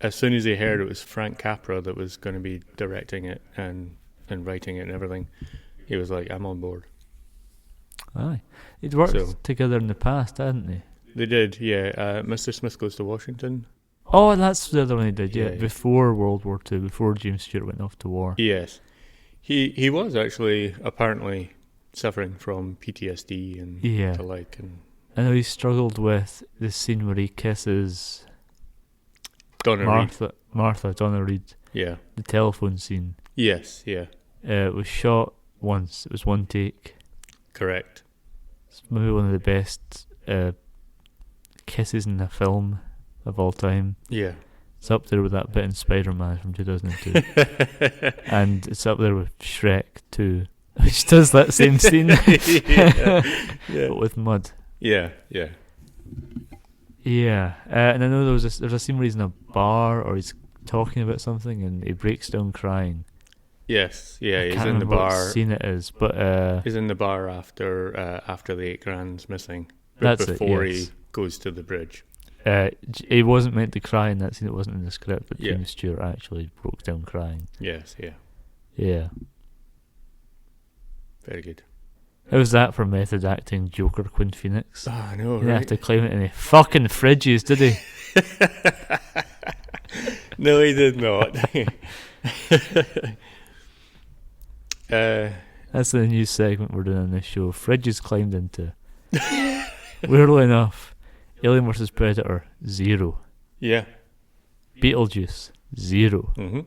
Speaker 1: As soon as he heard it was Frank Capra that was going to be directing it and writing it and everything, he was like, I'm on board.
Speaker 2: Aye. They'd worked together in the past, hadn't they?
Speaker 1: They did, yeah. Mr. Smith Goes to Washington.
Speaker 2: Oh, that's the other one he did, yeah.
Speaker 1: Yeah.
Speaker 2: Before World War II, before James Stewart went off to war.
Speaker 1: Yes. He was actually apparently suffering from PTSD and the like, and
Speaker 2: I know he struggled with the scene where he kisses
Speaker 1: Donna Reed.
Speaker 2: Donna Reed.
Speaker 1: Yeah.
Speaker 2: The telephone scene.
Speaker 1: Yes, yeah.
Speaker 2: It was shot once. It was one take.
Speaker 1: Correct.
Speaker 2: It's maybe one of the best kisses in a film of all time.
Speaker 1: Yeah.
Speaker 2: It's up there with that bit in Spider-Man from 2002. And it's up there with Shrek 2, which does that same scene.
Speaker 1: Yeah.
Speaker 2: But with mud.
Speaker 1: Yeah, yeah.
Speaker 2: Yeah. And I know there's a scene where he's in a bar or he's talking about something and he breaks down crying.
Speaker 1: Yes, yeah,
Speaker 2: I
Speaker 1: he's
Speaker 2: can't
Speaker 1: in the
Speaker 2: remember what
Speaker 1: bar.
Speaker 2: scene it is, but
Speaker 1: He's in the bar after the 8 grand's missing.
Speaker 2: That's it,
Speaker 1: before
Speaker 2: yes.
Speaker 1: he goes to the bridge.
Speaker 2: he wasn't meant to cry in that scene. It wasn't in the script, but
Speaker 1: Yeah.
Speaker 2: James Stewart actually broke down crying.
Speaker 1: Yes, yeah.
Speaker 2: Yeah.
Speaker 1: Very good.
Speaker 2: How was that for method acting Joker Quinn Phoenix?
Speaker 1: Ah, I know,
Speaker 2: He didn't have
Speaker 1: right?
Speaker 2: to climb it in any fucking fridges, did he?
Speaker 1: No, he did not.
Speaker 2: That's the new segment we're doing on this show. Fridges climbed into. Weirdly enough, Alien vs Predator 0,
Speaker 1: Yeah.
Speaker 2: Beetlejuice 0,
Speaker 1: Mm-hmm.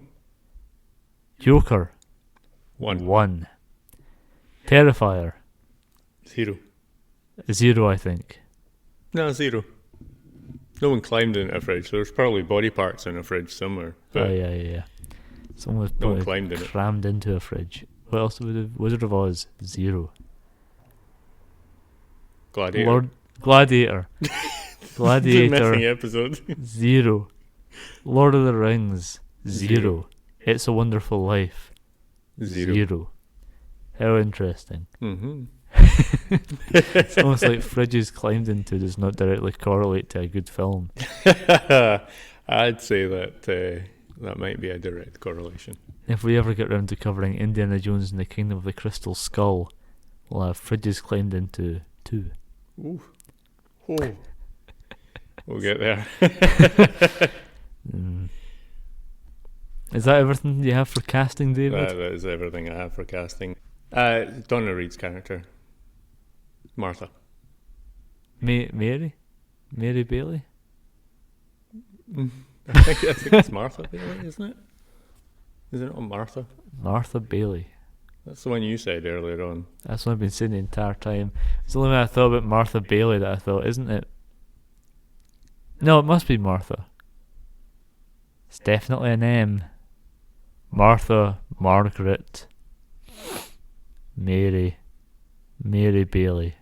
Speaker 2: Joker
Speaker 1: 1.
Speaker 2: Terrifier
Speaker 1: 0.
Speaker 2: 0, I think.
Speaker 1: No, 0. No one climbed into a fridge. There's probably body parts in a fridge somewhere.
Speaker 2: Oh
Speaker 1: But
Speaker 2: yeah. Someone was
Speaker 1: no one
Speaker 2: probably
Speaker 1: climbed in it.
Speaker 2: crammed into a fridge. What else would have Wizard of Oz 0,
Speaker 1: Gladiator.
Speaker 2: Gladiator
Speaker 1: The
Speaker 2: Gladiator
Speaker 1: missing episode.
Speaker 2: 0, Lord of the Rings 0,
Speaker 1: 0.
Speaker 2: It's a Wonderful Life
Speaker 1: 0.
Speaker 2: 0. How interesting.
Speaker 1: Mm-hmm.
Speaker 2: It's almost like fridges climbed into does not directly correlate to a good film.
Speaker 1: I'd say that that might be a direct correlation.
Speaker 2: If we ever get round to covering Indiana Jones and the Kingdom of the Crystal Skull, we'll have fridges climbed into 2.
Speaker 1: Ooh. Oh. We'll get there.
Speaker 2: Is that everything you have for casting, David?
Speaker 1: That is everything I have for casting. Donna Reed's character. Martha.
Speaker 2: Mary Bailey?
Speaker 1: I think it's Martha Bailey, isn't it? Is it not Martha?
Speaker 2: Martha Bailey.
Speaker 1: That's the one you said earlier on.
Speaker 2: That's what I've been saying the entire time. It's only when I thought about Martha Bailey that I thought, isn't it? No, it must be Martha. It's definitely an M. Martha, Margaret, Mary Bailey.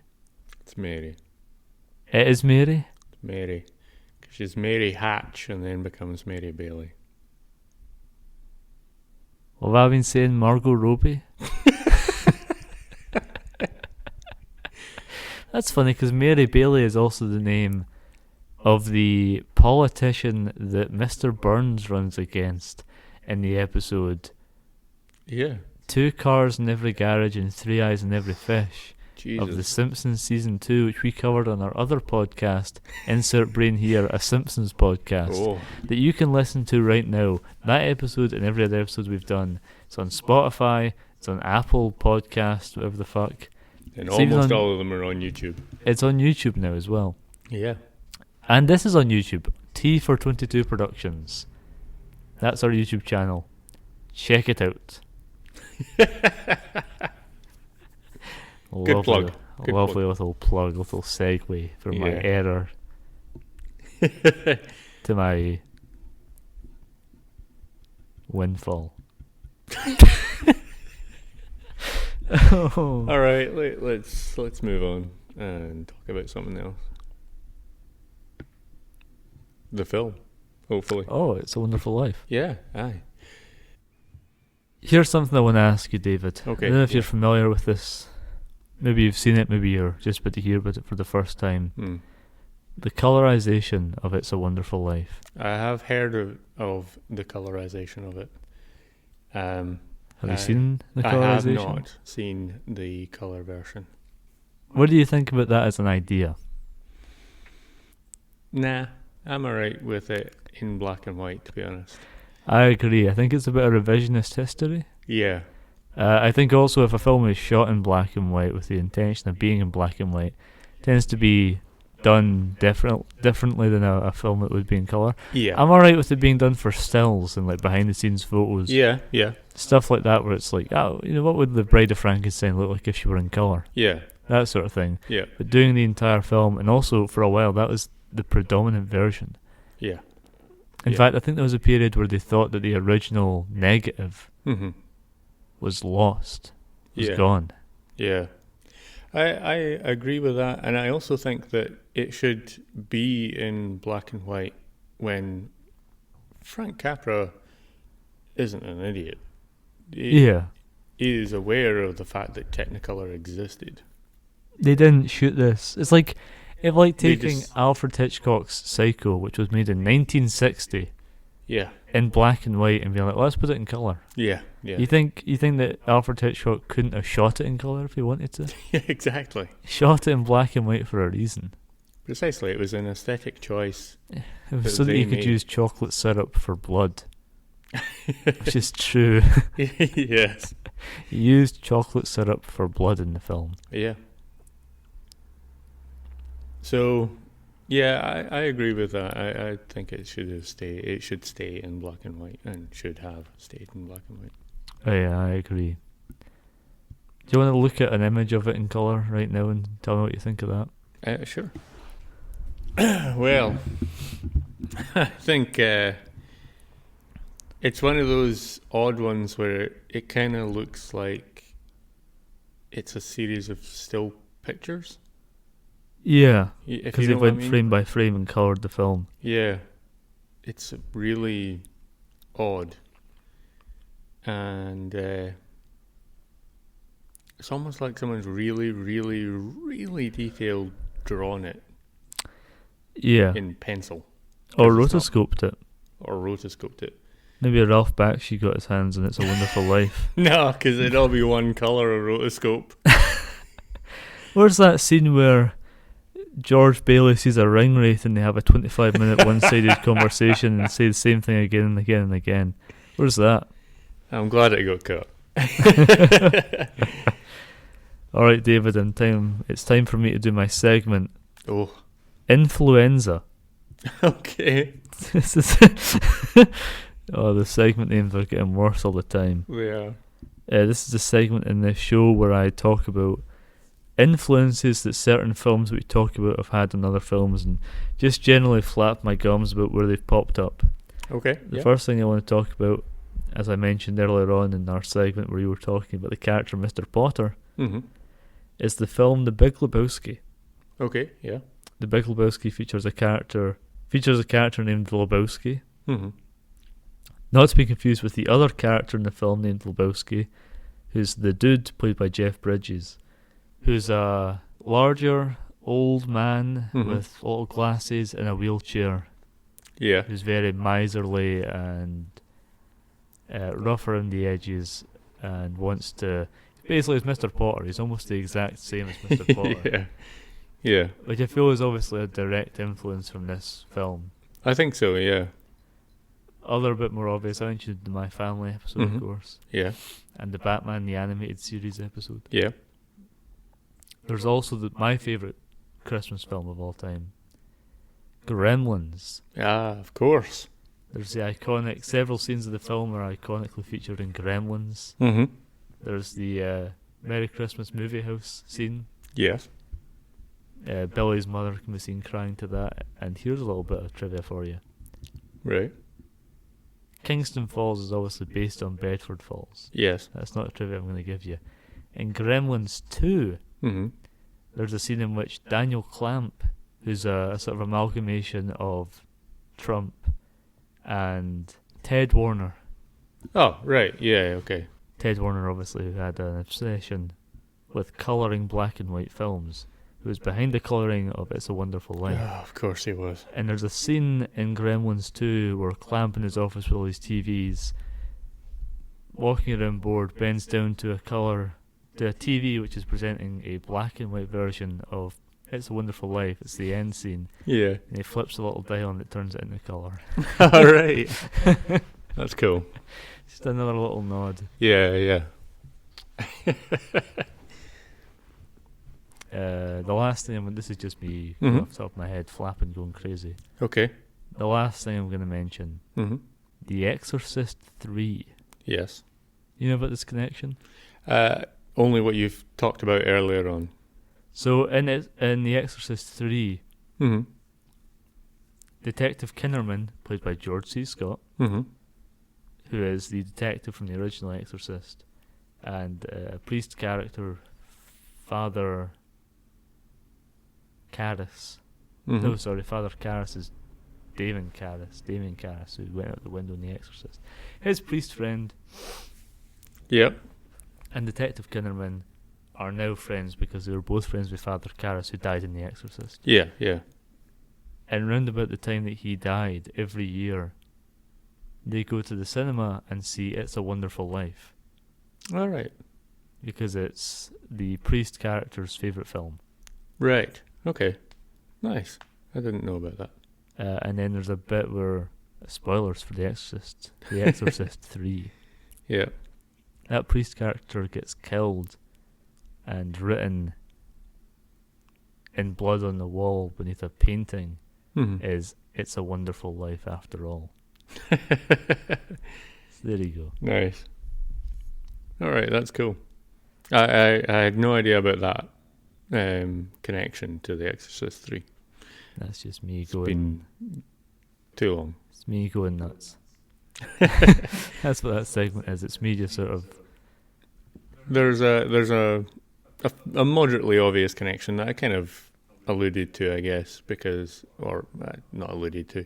Speaker 1: It's Mary.
Speaker 2: It is Mary?
Speaker 1: It's Mary. 'Cause she's Mary Hatch and then becomes Mary Bailey.
Speaker 2: Well, have I been saying Margot Robbie? That's funny because Mary Bailey is also the name of the politician that Mr. Burns runs against in the episode
Speaker 1: Yeah.
Speaker 2: 2 Cars in Every Garage and 3 Eyes in Every Fish of The
Speaker 1: Jesus.
Speaker 2: Simpsons Season 2, which we covered on our other podcast, Insert Brain Here, a Simpsons podcast,
Speaker 1: Oh.
Speaker 2: that you can listen to right now. That episode and every other episode we've done. It's on Spotify, it's on Apple Podcast, whatever the fuck.
Speaker 1: And
Speaker 2: It's even
Speaker 1: almost
Speaker 2: on-
Speaker 1: all of them are on YouTube.
Speaker 2: It's on YouTube now as well.
Speaker 1: Yeah.
Speaker 2: And this is on YouTube. T for 22 Productions. That's our YouTube channel. Check it out.
Speaker 1: Good plug. Good
Speaker 2: Lovely little plug, little segue from my
Speaker 1: Yeah.
Speaker 2: error to my windfall. Oh.
Speaker 1: All right, let's move on and talk about something else. The film, hopefully.
Speaker 2: Oh, It's a Wonderful Life.
Speaker 1: Yeah, aye.
Speaker 2: Here's something I want to ask you, David.
Speaker 1: Okay,
Speaker 2: I don't know if
Speaker 1: yeah.
Speaker 2: you're familiar with this. Maybe you've seen it, maybe you're just about to hear about it for the first time. The colorization of It's a Wonderful Life.
Speaker 1: I have heard of the colorization of it.
Speaker 2: Have you seen the
Speaker 1: I have
Speaker 2: colorization?
Speaker 1: not seen the color version.
Speaker 2: What do you think about that as an idea?
Speaker 1: Nah, I'm alright with it in black and white, to be honest.
Speaker 2: I agree. I think it's a bit of revisionist history.
Speaker 1: Yeah,
Speaker 2: I think also if a film is shot in black and white with the intention of being in black and white, it tends to be done differently than a film that would be in colour.
Speaker 1: Yeah.
Speaker 2: I'm alright with it being done for stills and like behind the scenes photos.
Speaker 1: Yeah.
Speaker 2: Stuff like that where it's like, oh, what would the Bride of Frankenstein look like if she were in colour?
Speaker 1: Yeah.
Speaker 2: That sort of thing.
Speaker 1: Yeah.
Speaker 2: But doing the entire film, and also for a while, that was the predominant version.
Speaker 1: Yeah.
Speaker 2: In fact, I think there was a period where they thought that the original negative was lost, was gone.
Speaker 1: Yeah. I agree with that, and I also think that it should be in black and white when Frank Capra isn't an idiot. He is aware of the fact that Technicolor existed.
Speaker 2: They didn't shoot this. It's like taking Alfred Hitchcock's Psycho, which was made in 1960, in black and white, and being like, let's put it in colour.
Speaker 1: Yeah.
Speaker 2: You think that Alfred Hitchcock couldn't have shot it in colour if he wanted to?
Speaker 1: Yeah, exactly.
Speaker 2: He shot it in black and white for a reason.
Speaker 1: Precisely, it was an aesthetic choice.
Speaker 2: It was so that you could use chocolate syrup for blood, which is true.
Speaker 1: Yes.
Speaker 2: He used chocolate syrup for blood in the film.
Speaker 1: Yeah. So, yeah, I agree with that. I think it should stay in black and white, and should have stayed in black and white.
Speaker 2: Oh yeah, I agree. Do you want to look at an image of it in colour right now and tell me what you think of that?
Speaker 1: Sure. Well, I think it's one of those odd ones where it kind of looks like it's a series of still pictures.
Speaker 2: Yeah, because they went frame by frame and coloured the film.
Speaker 1: Yeah, it's really odd. And it's almost like someone's really, really, really detailed drawn it.
Speaker 2: Yeah.
Speaker 1: In pencil.
Speaker 2: Or rotoscoped it.
Speaker 1: Or rotoscoped it.
Speaker 2: Maybe Ralph Bakshi got his hands on It's a Wonderful Life.
Speaker 1: No, because it'd all be one colour of rotoscope.
Speaker 2: Where's that scene where George Bailey sees a ring wraith and they have a 25-minute one-sided conversation and say the same thing again and again and again? Where's that? I'm
Speaker 1: glad it got cut.
Speaker 2: Alright, David, it's time for me to do my segment.
Speaker 1: Oh.
Speaker 2: Influenza.
Speaker 1: Okay.
Speaker 2: This is the segment names are getting worse all the time.
Speaker 1: They are.
Speaker 2: This is a segment in this show where I talk about influences that certain films that we talk about have had on other films, and just generally flap my gums about where they've popped up.
Speaker 1: Okay.
Speaker 2: The first thing I want to talk about, as I mentioned earlier on in our segment where you were talking about the character Mr. Potter, is the film The Big Lebowski.
Speaker 1: Okay, yeah.
Speaker 2: The Big Lebowski features a character named Lebowski. Not to be confused with the other character in the film named Lebowski, who's the dude played by Jeff Bridges, who's a larger, old man with little glasses and a wheelchair.
Speaker 1: Yeah.
Speaker 2: Who's very miserly and rough around the edges and wants to... Basically, it's Mr. Potter. He's almost the exact same as Mr. Potter.
Speaker 1: Yeah.
Speaker 2: Which I feel is obviously a direct influence from this film.
Speaker 1: I think so, yeah.
Speaker 2: Other bit more obvious, I mentioned the My Family episode, of course.
Speaker 1: Yeah.
Speaker 2: And the Batman the Animated Series episode.
Speaker 1: Yeah.
Speaker 2: There's also my favourite Christmas film of all time, Gremlins.
Speaker 1: Ah, of course.
Speaker 2: There's the iconic... Several scenes of the film are iconically featured in Gremlins. There's the Merry Christmas movie house scene.
Speaker 1: Yes.
Speaker 2: Billy's mother can be seen crying to that. And here's a little bit of trivia for you.
Speaker 1: Right.
Speaker 2: Kingston Falls is obviously based on Bedford Falls.
Speaker 1: Yes.
Speaker 2: That's not a trivia I'm going to give you. In Gremlins 2, there's a scene in which Daniel Clamp, who's a sort of amalgamation of Trump and Ted Warner.
Speaker 1: Oh, right. Yeah, okay.
Speaker 2: Ted Warner obviously had an obsession with colouring black and white films, who was behind the colouring of It's a Wonderful Life.
Speaker 1: Oh, of course he was.
Speaker 2: And there's a scene in Gremlins 2 where Clamp in his office with all his TVs, walking around bored, bends down to a TV which is presenting a black and white version of It's a Wonderful Life. It's the end scene.
Speaker 1: Yeah.
Speaker 2: And he flips a little dial and it turns it into colour.
Speaker 1: Alright. That's cool.
Speaker 2: Just another little nod.
Speaker 1: Yeah.
Speaker 2: The last thing this is just me
Speaker 1: Mhm.
Speaker 2: off the top of my head, flapping, going crazy.
Speaker 1: Okay.
Speaker 2: The last thing I'm going to mention,
Speaker 1: Mm-hmm.
Speaker 2: The Exorcist 3.
Speaker 1: Yes.
Speaker 2: You know about this connection?
Speaker 1: Only what you've talked about earlier on.
Speaker 2: So in The Exorcist 3,
Speaker 1: Mm-hmm.
Speaker 2: Detective Kinnerman, played by George C. Scott,
Speaker 1: Mm-hmm.
Speaker 2: who is the detective from the original Exorcist, and a priest character, Father Karras.
Speaker 1: Mm-hmm.
Speaker 2: No, sorry, Father Karras is Damien Karras, who went out the window in The Exorcist. His priest friend
Speaker 1: Yep.
Speaker 2: and Detective Kinnerman are now friends because they were both friends with Father Karras, who died in The Exorcist.
Speaker 1: Yeah, yeah.
Speaker 2: And round about the time that he died, every year, they go to the cinema and see It's a Wonderful Life,
Speaker 1: All right.
Speaker 2: because it's the priest character's favourite film.
Speaker 1: Right. Okay. Nice. I didn't know about that.
Speaker 2: And then there's a bit where, spoilers for The Exorcist 3,
Speaker 1: Yeah.
Speaker 2: that priest character gets killed and written in blood on the wall beneath a painting
Speaker 1: Mm-hmm.
Speaker 2: is It's a Wonderful Life After All. So there you go.
Speaker 1: Nice. All right, that's cool. I had no idea about that connection to The Exorcist 3.
Speaker 2: That's just me
Speaker 1: It's
Speaker 2: going.
Speaker 1: been too long.
Speaker 2: It's me going nuts. That's what that segment is. It's me just sort of.
Speaker 1: There's a moderately obvious connection that I kind of alluded to, I guess, because, or not alluded to,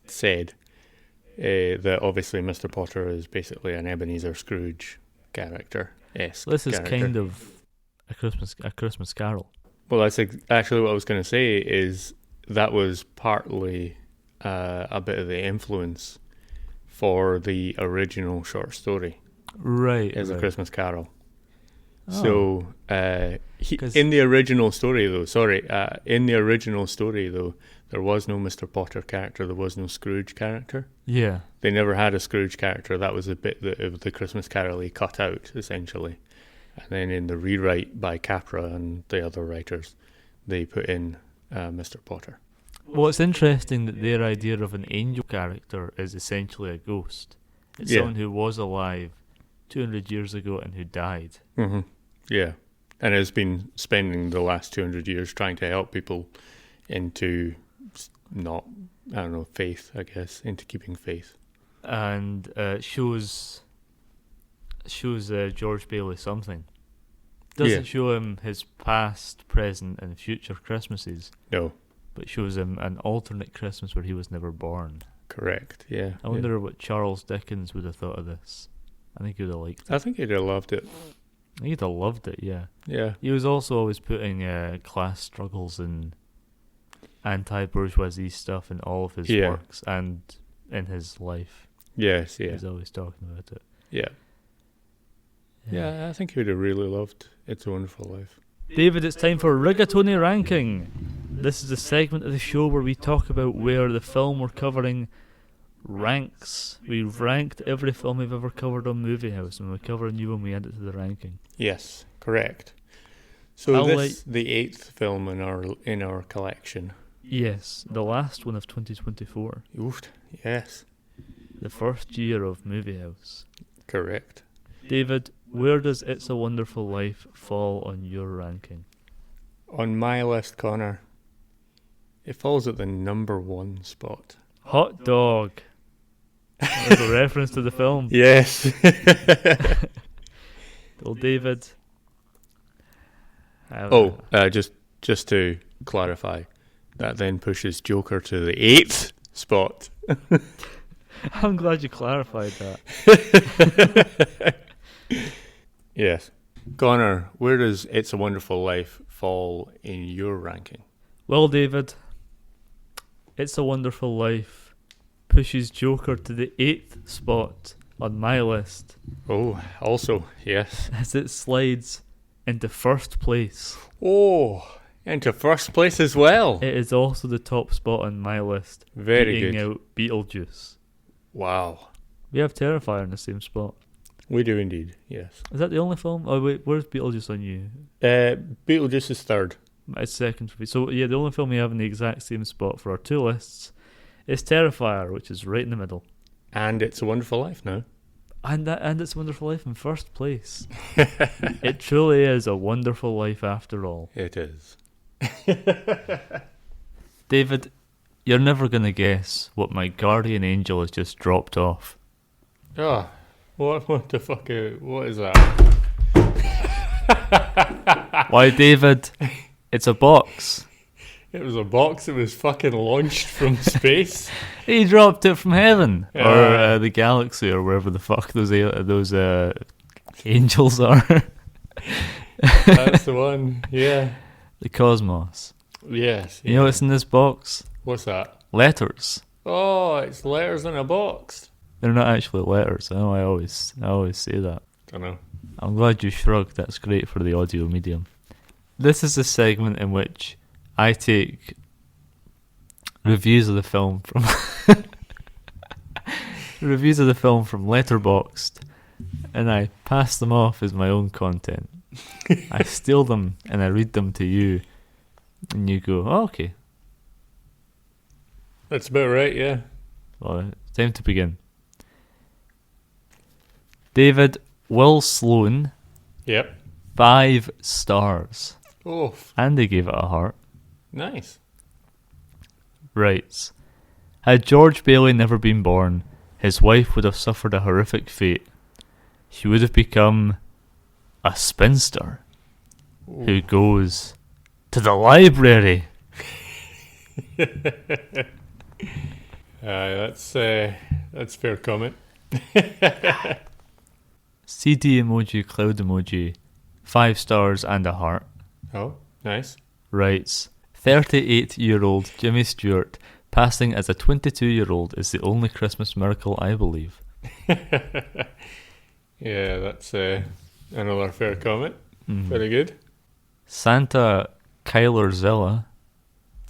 Speaker 1: said that obviously Mr. Potter is basically an Ebenezer Scrooge character. Yes.
Speaker 2: This is kind of a Christmas Carol.
Speaker 1: Well, that's actually what I was going to say. Is that was partly a bit of the influence for the original short story,
Speaker 2: Right.
Speaker 1: as a Christmas Carol.
Speaker 2: Oh.
Speaker 1: So in the original story, though, there was no Mr. Potter character. There was no Scrooge character.
Speaker 2: Yeah.
Speaker 1: They never had a Scrooge character. That was a bit of the Christmas Carol he cut out, essentially. And then in the rewrite by Capra and the other writers, they put in Mr. Potter.
Speaker 2: Well, it's interesting that their idea of an angel character is essentially a ghost. It's someone who was alive 200 years ago and who died.
Speaker 1: Mm-hmm. Yeah. And has been spending the last 200 years trying to help people into faith, I guess, into keeping faith.
Speaker 2: And shows George Bailey something. Doesn't show him his past, present, and future Christmases.
Speaker 1: No.
Speaker 2: But shows him an alternate Christmas where he was never born.
Speaker 1: Correct, yeah.
Speaker 2: I wonder what Charles Dickens would have thought of this. I think he would have liked it.
Speaker 1: I think he'd have loved it.
Speaker 2: I think he'd have loved it, yeah.
Speaker 1: Yeah.
Speaker 2: He was also always putting class struggles and anti-bourgeoisie stuff in all of his works and in his life.
Speaker 1: Yes, yeah.
Speaker 2: He was always talking about it.
Speaker 1: Yeah. Yeah, I think he would have really loved It's a Wonderful Life.
Speaker 2: David, it's time for Rigatoni Ranking. This is a segment of the show where we talk about where the film we're covering ranks. We've ranked every film we've ever covered on Movie House, and when we cover a new one, we add it to the ranking.
Speaker 1: Yes, correct. So this the 8th film in our collection.
Speaker 2: Yes, the last one of 2024.
Speaker 1: Oof, yes.
Speaker 2: The first year of Movie House.
Speaker 1: Correct.
Speaker 2: David, where does It's a Wonderful Life fall on your ranking?
Speaker 1: On my list, Connor, it falls at the number 1 spot.
Speaker 2: Hot dog. There's a reference to the film.
Speaker 1: Yes.
Speaker 2: Well, David.
Speaker 1: Just to clarify, that then pushes Joker to the 8th spot.
Speaker 2: I'm glad you clarified that.
Speaker 1: Yes. Connor, where does It's a Wonderful Life fall in your ranking?
Speaker 2: Well, David, It's a Wonderful Life pushes Joker to the 8th spot on my list.
Speaker 1: Oh, also, yes.
Speaker 2: As it slides into first place.
Speaker 1: Oh, into first place as well.
Speaker 2: It is also the top spot on my list.
Speaker 1: Very
Speaker 2: beating
Speaker 1: good.
Speaker 2: Out Beetlejuice.
Speaker 1: Wow.
Speaker 2: We have Terrifier in the same spot.
Speaker 1: We do indeed, yes.
Speaker 2: Is that the only film? Oh wait, where's Beetlejuice on you?
Speaker 1: Beetlejuice is 3rd.
Speaker 2: My second for me. So yeah, the only film we have in the exact same spot for our two lists is Terrifier, which is right in the middle.
Speaker 1: And It's a Wonderful Life now.
Speaker 2: And It's a Wonderful Life in first place. It truly is a wonderful life after all.
Speaker 1: It is.
Speaker 2: David, you're never going to guess what my guardian angel has just dropped off.
Speaker 1: Oh, what the fuck? What is that?
Speaker 2: Why, David? It's a box.
Speaker 1: It was a box that was fucking launched from space.
Speaker 2: He dropped it from heaven, or the galaxy, or wherever the fuck those angels are.
Speaker 1: That's the one. Yeah.
Speaker 2: The cosmos.
Speaker 1: Yes.
Speaker 2: You know what's in this box?
Speaker 1: What's that?
Speaker 2: Letters.
Speaker 1: Oh, it's letters in a box.
Speaker 2: They're not actually letters. I know. I always say that.
Speaker 1: Don't know.
Speaker 2: I'm glad you shrugged. That's great for the audio medium. This is a segment in which I take reviews of the film from Letterboxd, and I pass them off as my own content. I steal them and I read them to you, and you go, oh, okay.
Speaker 1: That's about right, yeah.
Speaker 2: Well, it's time to begin. David, Will Sloan.
Speaker 1: Yep.
Speaker 2: 5 stars.
Speaker 1: Oh,
Speaker 2: And they gave it a heart.
Speaker 1: nice.
Speaker 2: Writes, had George Bailey never been born, his wife would have suffered a horrific fate. She would have become a spinster who goes to the library.
Speaker 1: That's fair comment.
Speaker 2: CD emoji, cloud emoji, 5 stars and a heart.
Speaker 1: Oh, nice.
Speaker 2: Writes, 38-year-old Jimmy Stewart passing as a 22-year-old is the only Christmas miracle I believe.
Speaker 1: Yeah, that's another fair comment.
Speaker 2: Mm.
Speaker 1: Very good.
Speaker 2: Santa Kyler Zilla,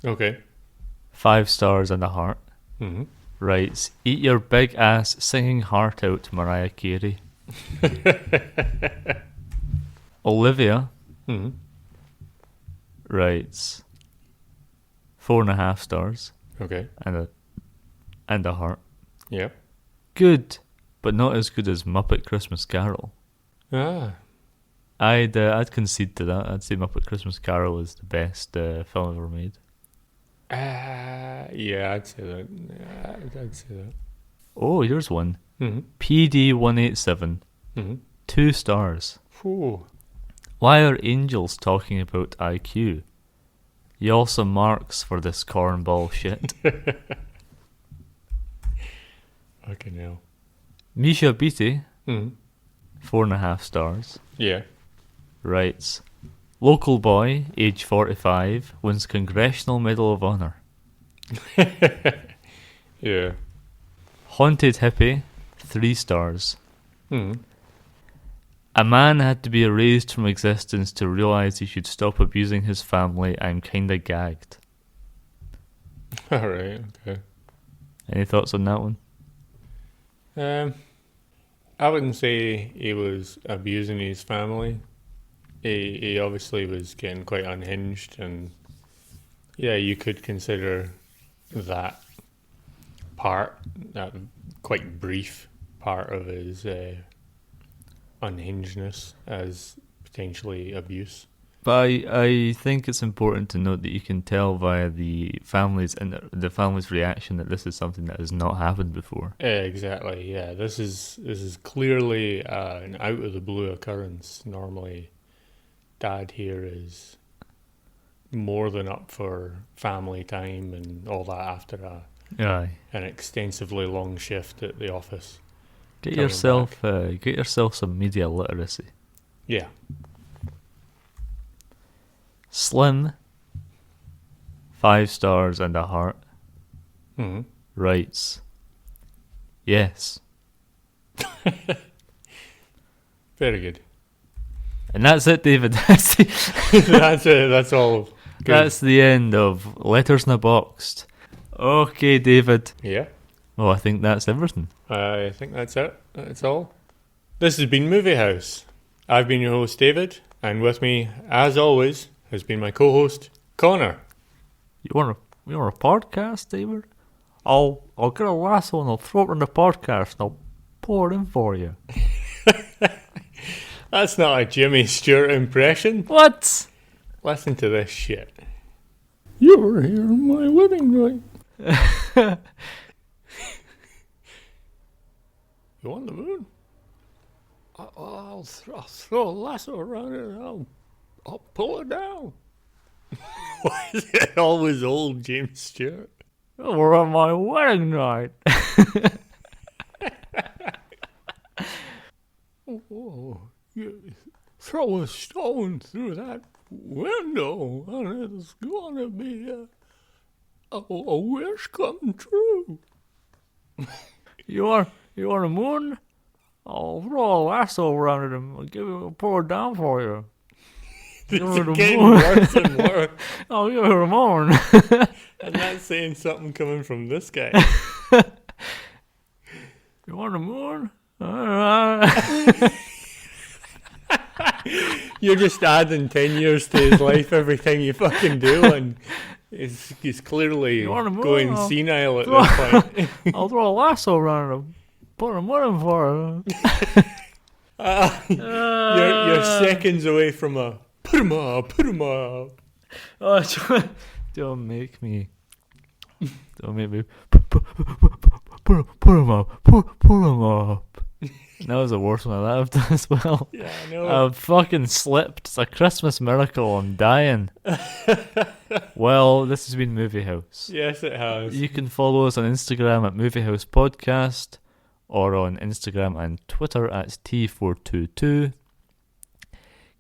Speaker 1: Okay.
Speaker 2: 5 stars and a heart.
Speaker 1: Mm-hmm.
Speaker 2: Writes, eat your big ass singing heart out, Mariah Carey. Olivia
Speaker 1: Mm-hmm.
Speaker 2: writes, 4.5 stars
Speaker 1: Okay.
Speaker 2: and a heart.
Speaker 1: Yeah.
Speaker 2: Good, but not as good as Muppet Christmas Carol.
Speaker 1: Ah.
Speaker 2: I'd concede to that. I'd say Muppet Christmas Carol is the best film ever made.
Speaker 1: Yeah, I'd say that. Yeah, I'd say that.
Speaker 2: Oh, here's one.
Speaker 1: Mm-hmm.
Speaker 2: PD187,
Speaker 1: Mm-hmm.
Speaker 2: 2 stars.
Speaker 1: Ooh.
Speaker 2: Why are angels talking about IQ? You also marks for this cornball shit.
Speaker 1: Fucking hell.
Speaker 2: Misha Beatty,
Speaker 1: Mm-hmm.
Speaker 2: 4.5 stars.
Speaker 1: Yeah.
Speaker 2: Writes, local boy, age 45, wins Congressional Medal of Honor.
Speaker 1: Yeah.
Speaker 2: Haunted hippie, 3 stars.
Speaker 1: Mm-hmm.
Speaker 2: A man had to be erased from existence to realise he should stop abusing his family. I'm kinda gagged.
Speaker 1: Alright, okay.
Speaker 2: Any thoughts on that one?
Speaker 1: I wouldn't say he was abusing his family. He obviously was getting quite unhinged, and yeah, you could consider that part, that quite brief part of his unhingedness, as potentially abuse.
Speaker 2: But I think it's important to note that you can tell via the family's reaction that this is something that has not happened before.
Speaker 1: Exactly, yeah. This is clearly an out of the blue occurrence. Normally, Dad here is more than up for family time and all that after
Speaker 2: Aye.
Speaker 1: an extensively long shift at the office.
Speaker 2: Get
Speaker 1: Coming
Speaker 2: yourself some media literacy.
Speaker 1: Yeah.
Speaker 2: Slim, 5 stars and a heart,
Speaker 1: Mm-hmm.
Speaker 2: writes, yes.
Speaker 1: Very good.
Speaker 2: And that's it, David. That's
Speaker 1: That's it. That's all. Good.
Speaker 2: That's the end of Letters in a Box. Okay, David.
Speaker 1: Yeah.
Speaker 2: Oh, I think that's everything.
Speaker 1: I think that's it. That's all. This has been Movie House. I've been your host, David, and with me, as always, has been my co-host, Connor.
Speaker 2: You want a podcast, David? I'll get a lasso and I'll throw it in the podcast and I'll pour it in for you.
Speaker 1: That's not a Jimmy Stewart impression.
Speaker 2: What?
Speaker 1: Listen to this shit. You were here on my wedding night. You want the moon? I'll throw a lasso around it and I'll pull it down. Why is it always old James Stewart?
Speaker 2: We're on my wedding night.
Speaker 1: Oh, you throw a stone through that window and it's gonna be a wish come true.
Speaker 2: You want a moon? I'll throw a lasso around it and I'll pour it down for you.
Speaker 1: It's getting worse and worse.
Speaker 2: I'll give her a moon.
Speaker 1: I'm not saying something coming from this guy.
Speaker 2: You want a moon?
Speaker 1: You're just adding 10 years to his life every time you fucking do, and he's clearly going senile at this point.
Speaker 2: I'll throw a lasso around it and put a moon for her.
Speaker 1: You're seconds away from a put him up.
Speaker 2: Oh, don't make me put him up. That was the worst one I've done as well.
Speaker 1: Yeah, I know.
Speaker 2: I've fucking slipped. It's a Christmas miracle. I'm dying. Well, this has been Movie House.
Speaker 1: Yes, it has.
Speaker 2: You can follow us on Instagram at Movie House Podcast or on Instagram and Twitter at T422.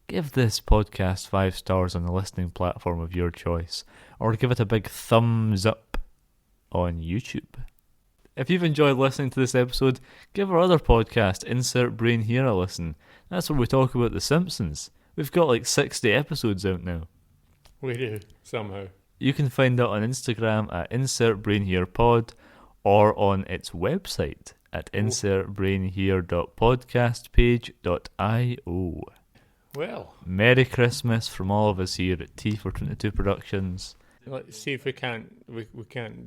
Speaker 2: Give this podcast 5 stars on the listening platform of your choice, or give it a big thumbs up on YouTube. If you've enjoyed listening to this episode, give our other podcast, Insert Brain Here, a listen. That's where we talk about The Simpsons. We've got like 60 episodes out now.
Speaker 1: We do, somehow. You
Speaker 2: can find it on Instagram at Insert Brain Here Pod, or on its website at insertbrainhere.podcastpage.io.
Speaker 1: Well,
Speaker 2: Merry Christmas from all of us here at T422 Productions.
Speaker 1: Let's see if we can't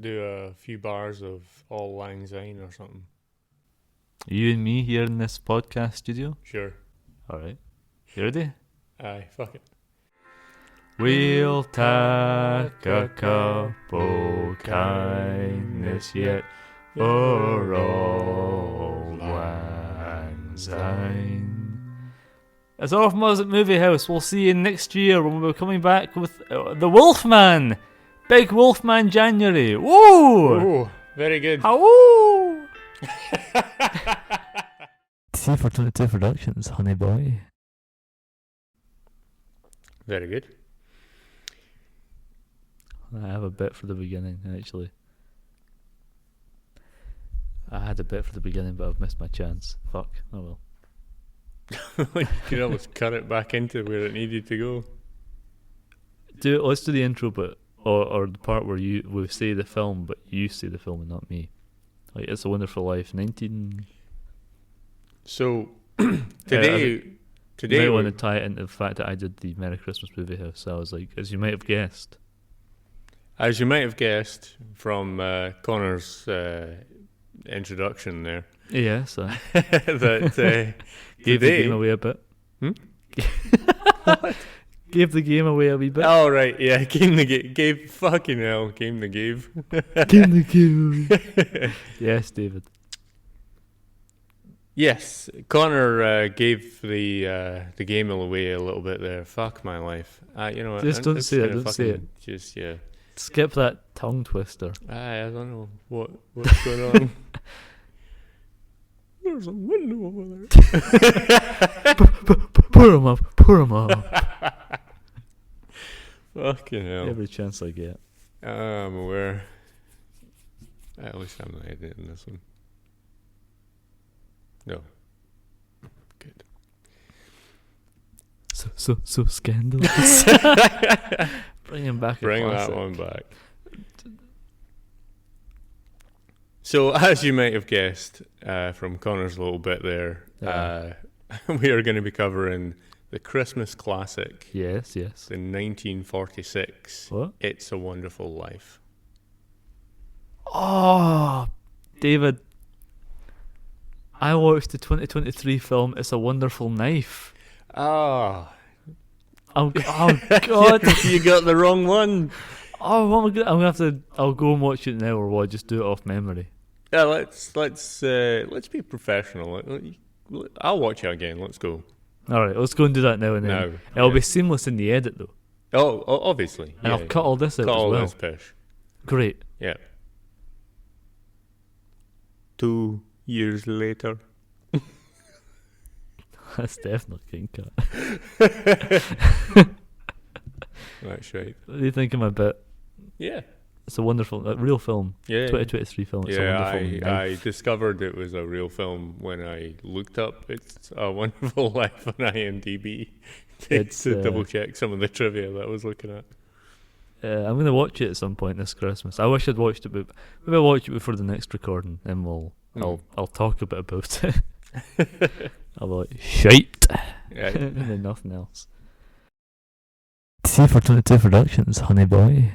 Speaker 1: do a few bars of Auld Lang Syne or something.
Speaker 2: You and me here in this podcast studio?
Speaker 1: Sure.
Speaker 2: Alright. You ready?
Speaker 1: Aye, fuck it.
Speaker 2: We'll take a couple kindness yet for Auld Lang Syne. It's all from us at Movie House. We'll see you next year when we're coming back with The Wolfman. Big Wolfman January. Woo!
Speaker 1: Ooh, very good.
Speaker 2: Woo! T422 Productions, honey boy.
Speaker 1: Very good.
Speaker 2: I have a bit for the beginning, actually. I had a bit for the beginning, but I've missed my chance. Fuck. Oh well.
Speaker 1: You could almost cut it back into where it needed to go.
Speaker 2: Let's do the intro, but or the part where we say the film, but you say the film and not me. Like It's a Wonderful Life, 19.
Speaker 1: So today
Speaker 2: I want to tie it into the fact that I did the Merry Christmas Movie House. So I was like, as you might have guessed from Connor's introduction there. Yes,
Speaker 1: that
Speaker 2: gave the game away a bit.
Speaker 1: What?
Speaker 2: Gave the game away a wee bit.
Speaker 1: Oh right, yeah, game the game. Gave fucking hell, game the gave.
Speaker 2: Game the game. Yes, David.
Speaker 1: Yes, Connor gave the game away a little bit there. Fuck my life. You know what?
Speaker 2: Just don't say it. Don't say it.
Speaker 1: Just yeah.
Speaker 2: Skip that tongue twister.
Speaker 1: I don't know what's going on. There's a window over there.
Speaker 2: Put him up.
Speaker 1: Fucking hell.
Speaker 2: Every chance I get.
Speaker 1: I'm aware. At least I'm not editing this one. No. Good.
Speaker 2: So scandalous. Bring him back.
Speaker 1: Bring that one back. So, as you might have guessed from Connor's little bit there, we are going to be covering the Christmas classic,
Speaker 2: Yes.
Speaker 1: the 1946,
Speaker 2: What?
Speaker 1: It's a Wonderful Life.
Speaker 2: Oh, David. I watched the 2023 film It's a Wonderful Knife.
Speaker 1: Ah,
Speaker 2: Oh God!
Speaker 1: you got the wrong one.
Speaker 2: Oh, what am I gonna? I'm gonna have to. I'll go and watch it now, or what? Just do it off memory.
Speaker 1: Yeah, let's be professional. I'll watch it again. Let's go.
Speaker 2: All right, let's go and do that now and then.
Speaker 1: No,
Speaker 2: It'll be seamless in the edit though,
Speaker 1: Oh, obviously.
Speaker 2: and I'll cut all this out
Speaker 1: cut
Speaker 2: as
Speaker 1: all
Speaker 2: well.
Speaker 1: this pish.
Speaker 2: Great.
Speaker 1: Yeah. 2 years later.
Speaker 2: That's definitely getting cut.
Speaker 1: That's right.
Speaker 2: What do you think of my bit?
Speaker 1: Yeah.
Speaker 2: It's a wonderful, real film.
Speaker 1: Yeah.
Speaker 2: 2023 film. It's a wonderful
Speaker 1: I
Speaker 2: knife.
Speaker 1: discovered it was a real film when I looked up It's a Wonderful Life on IMDb to double check some of the trivia that I was looking at.
Speaker 2: I'm going to watch it at some point this Christmas. I wish I'd watched it, but maybe I'll watch it before the next recording, and I'll talk a bit about it. I'll be like, shite,
Speaker 1: Yeah.
Speaker 2: and then nothing else. C422 Productions, honey boy.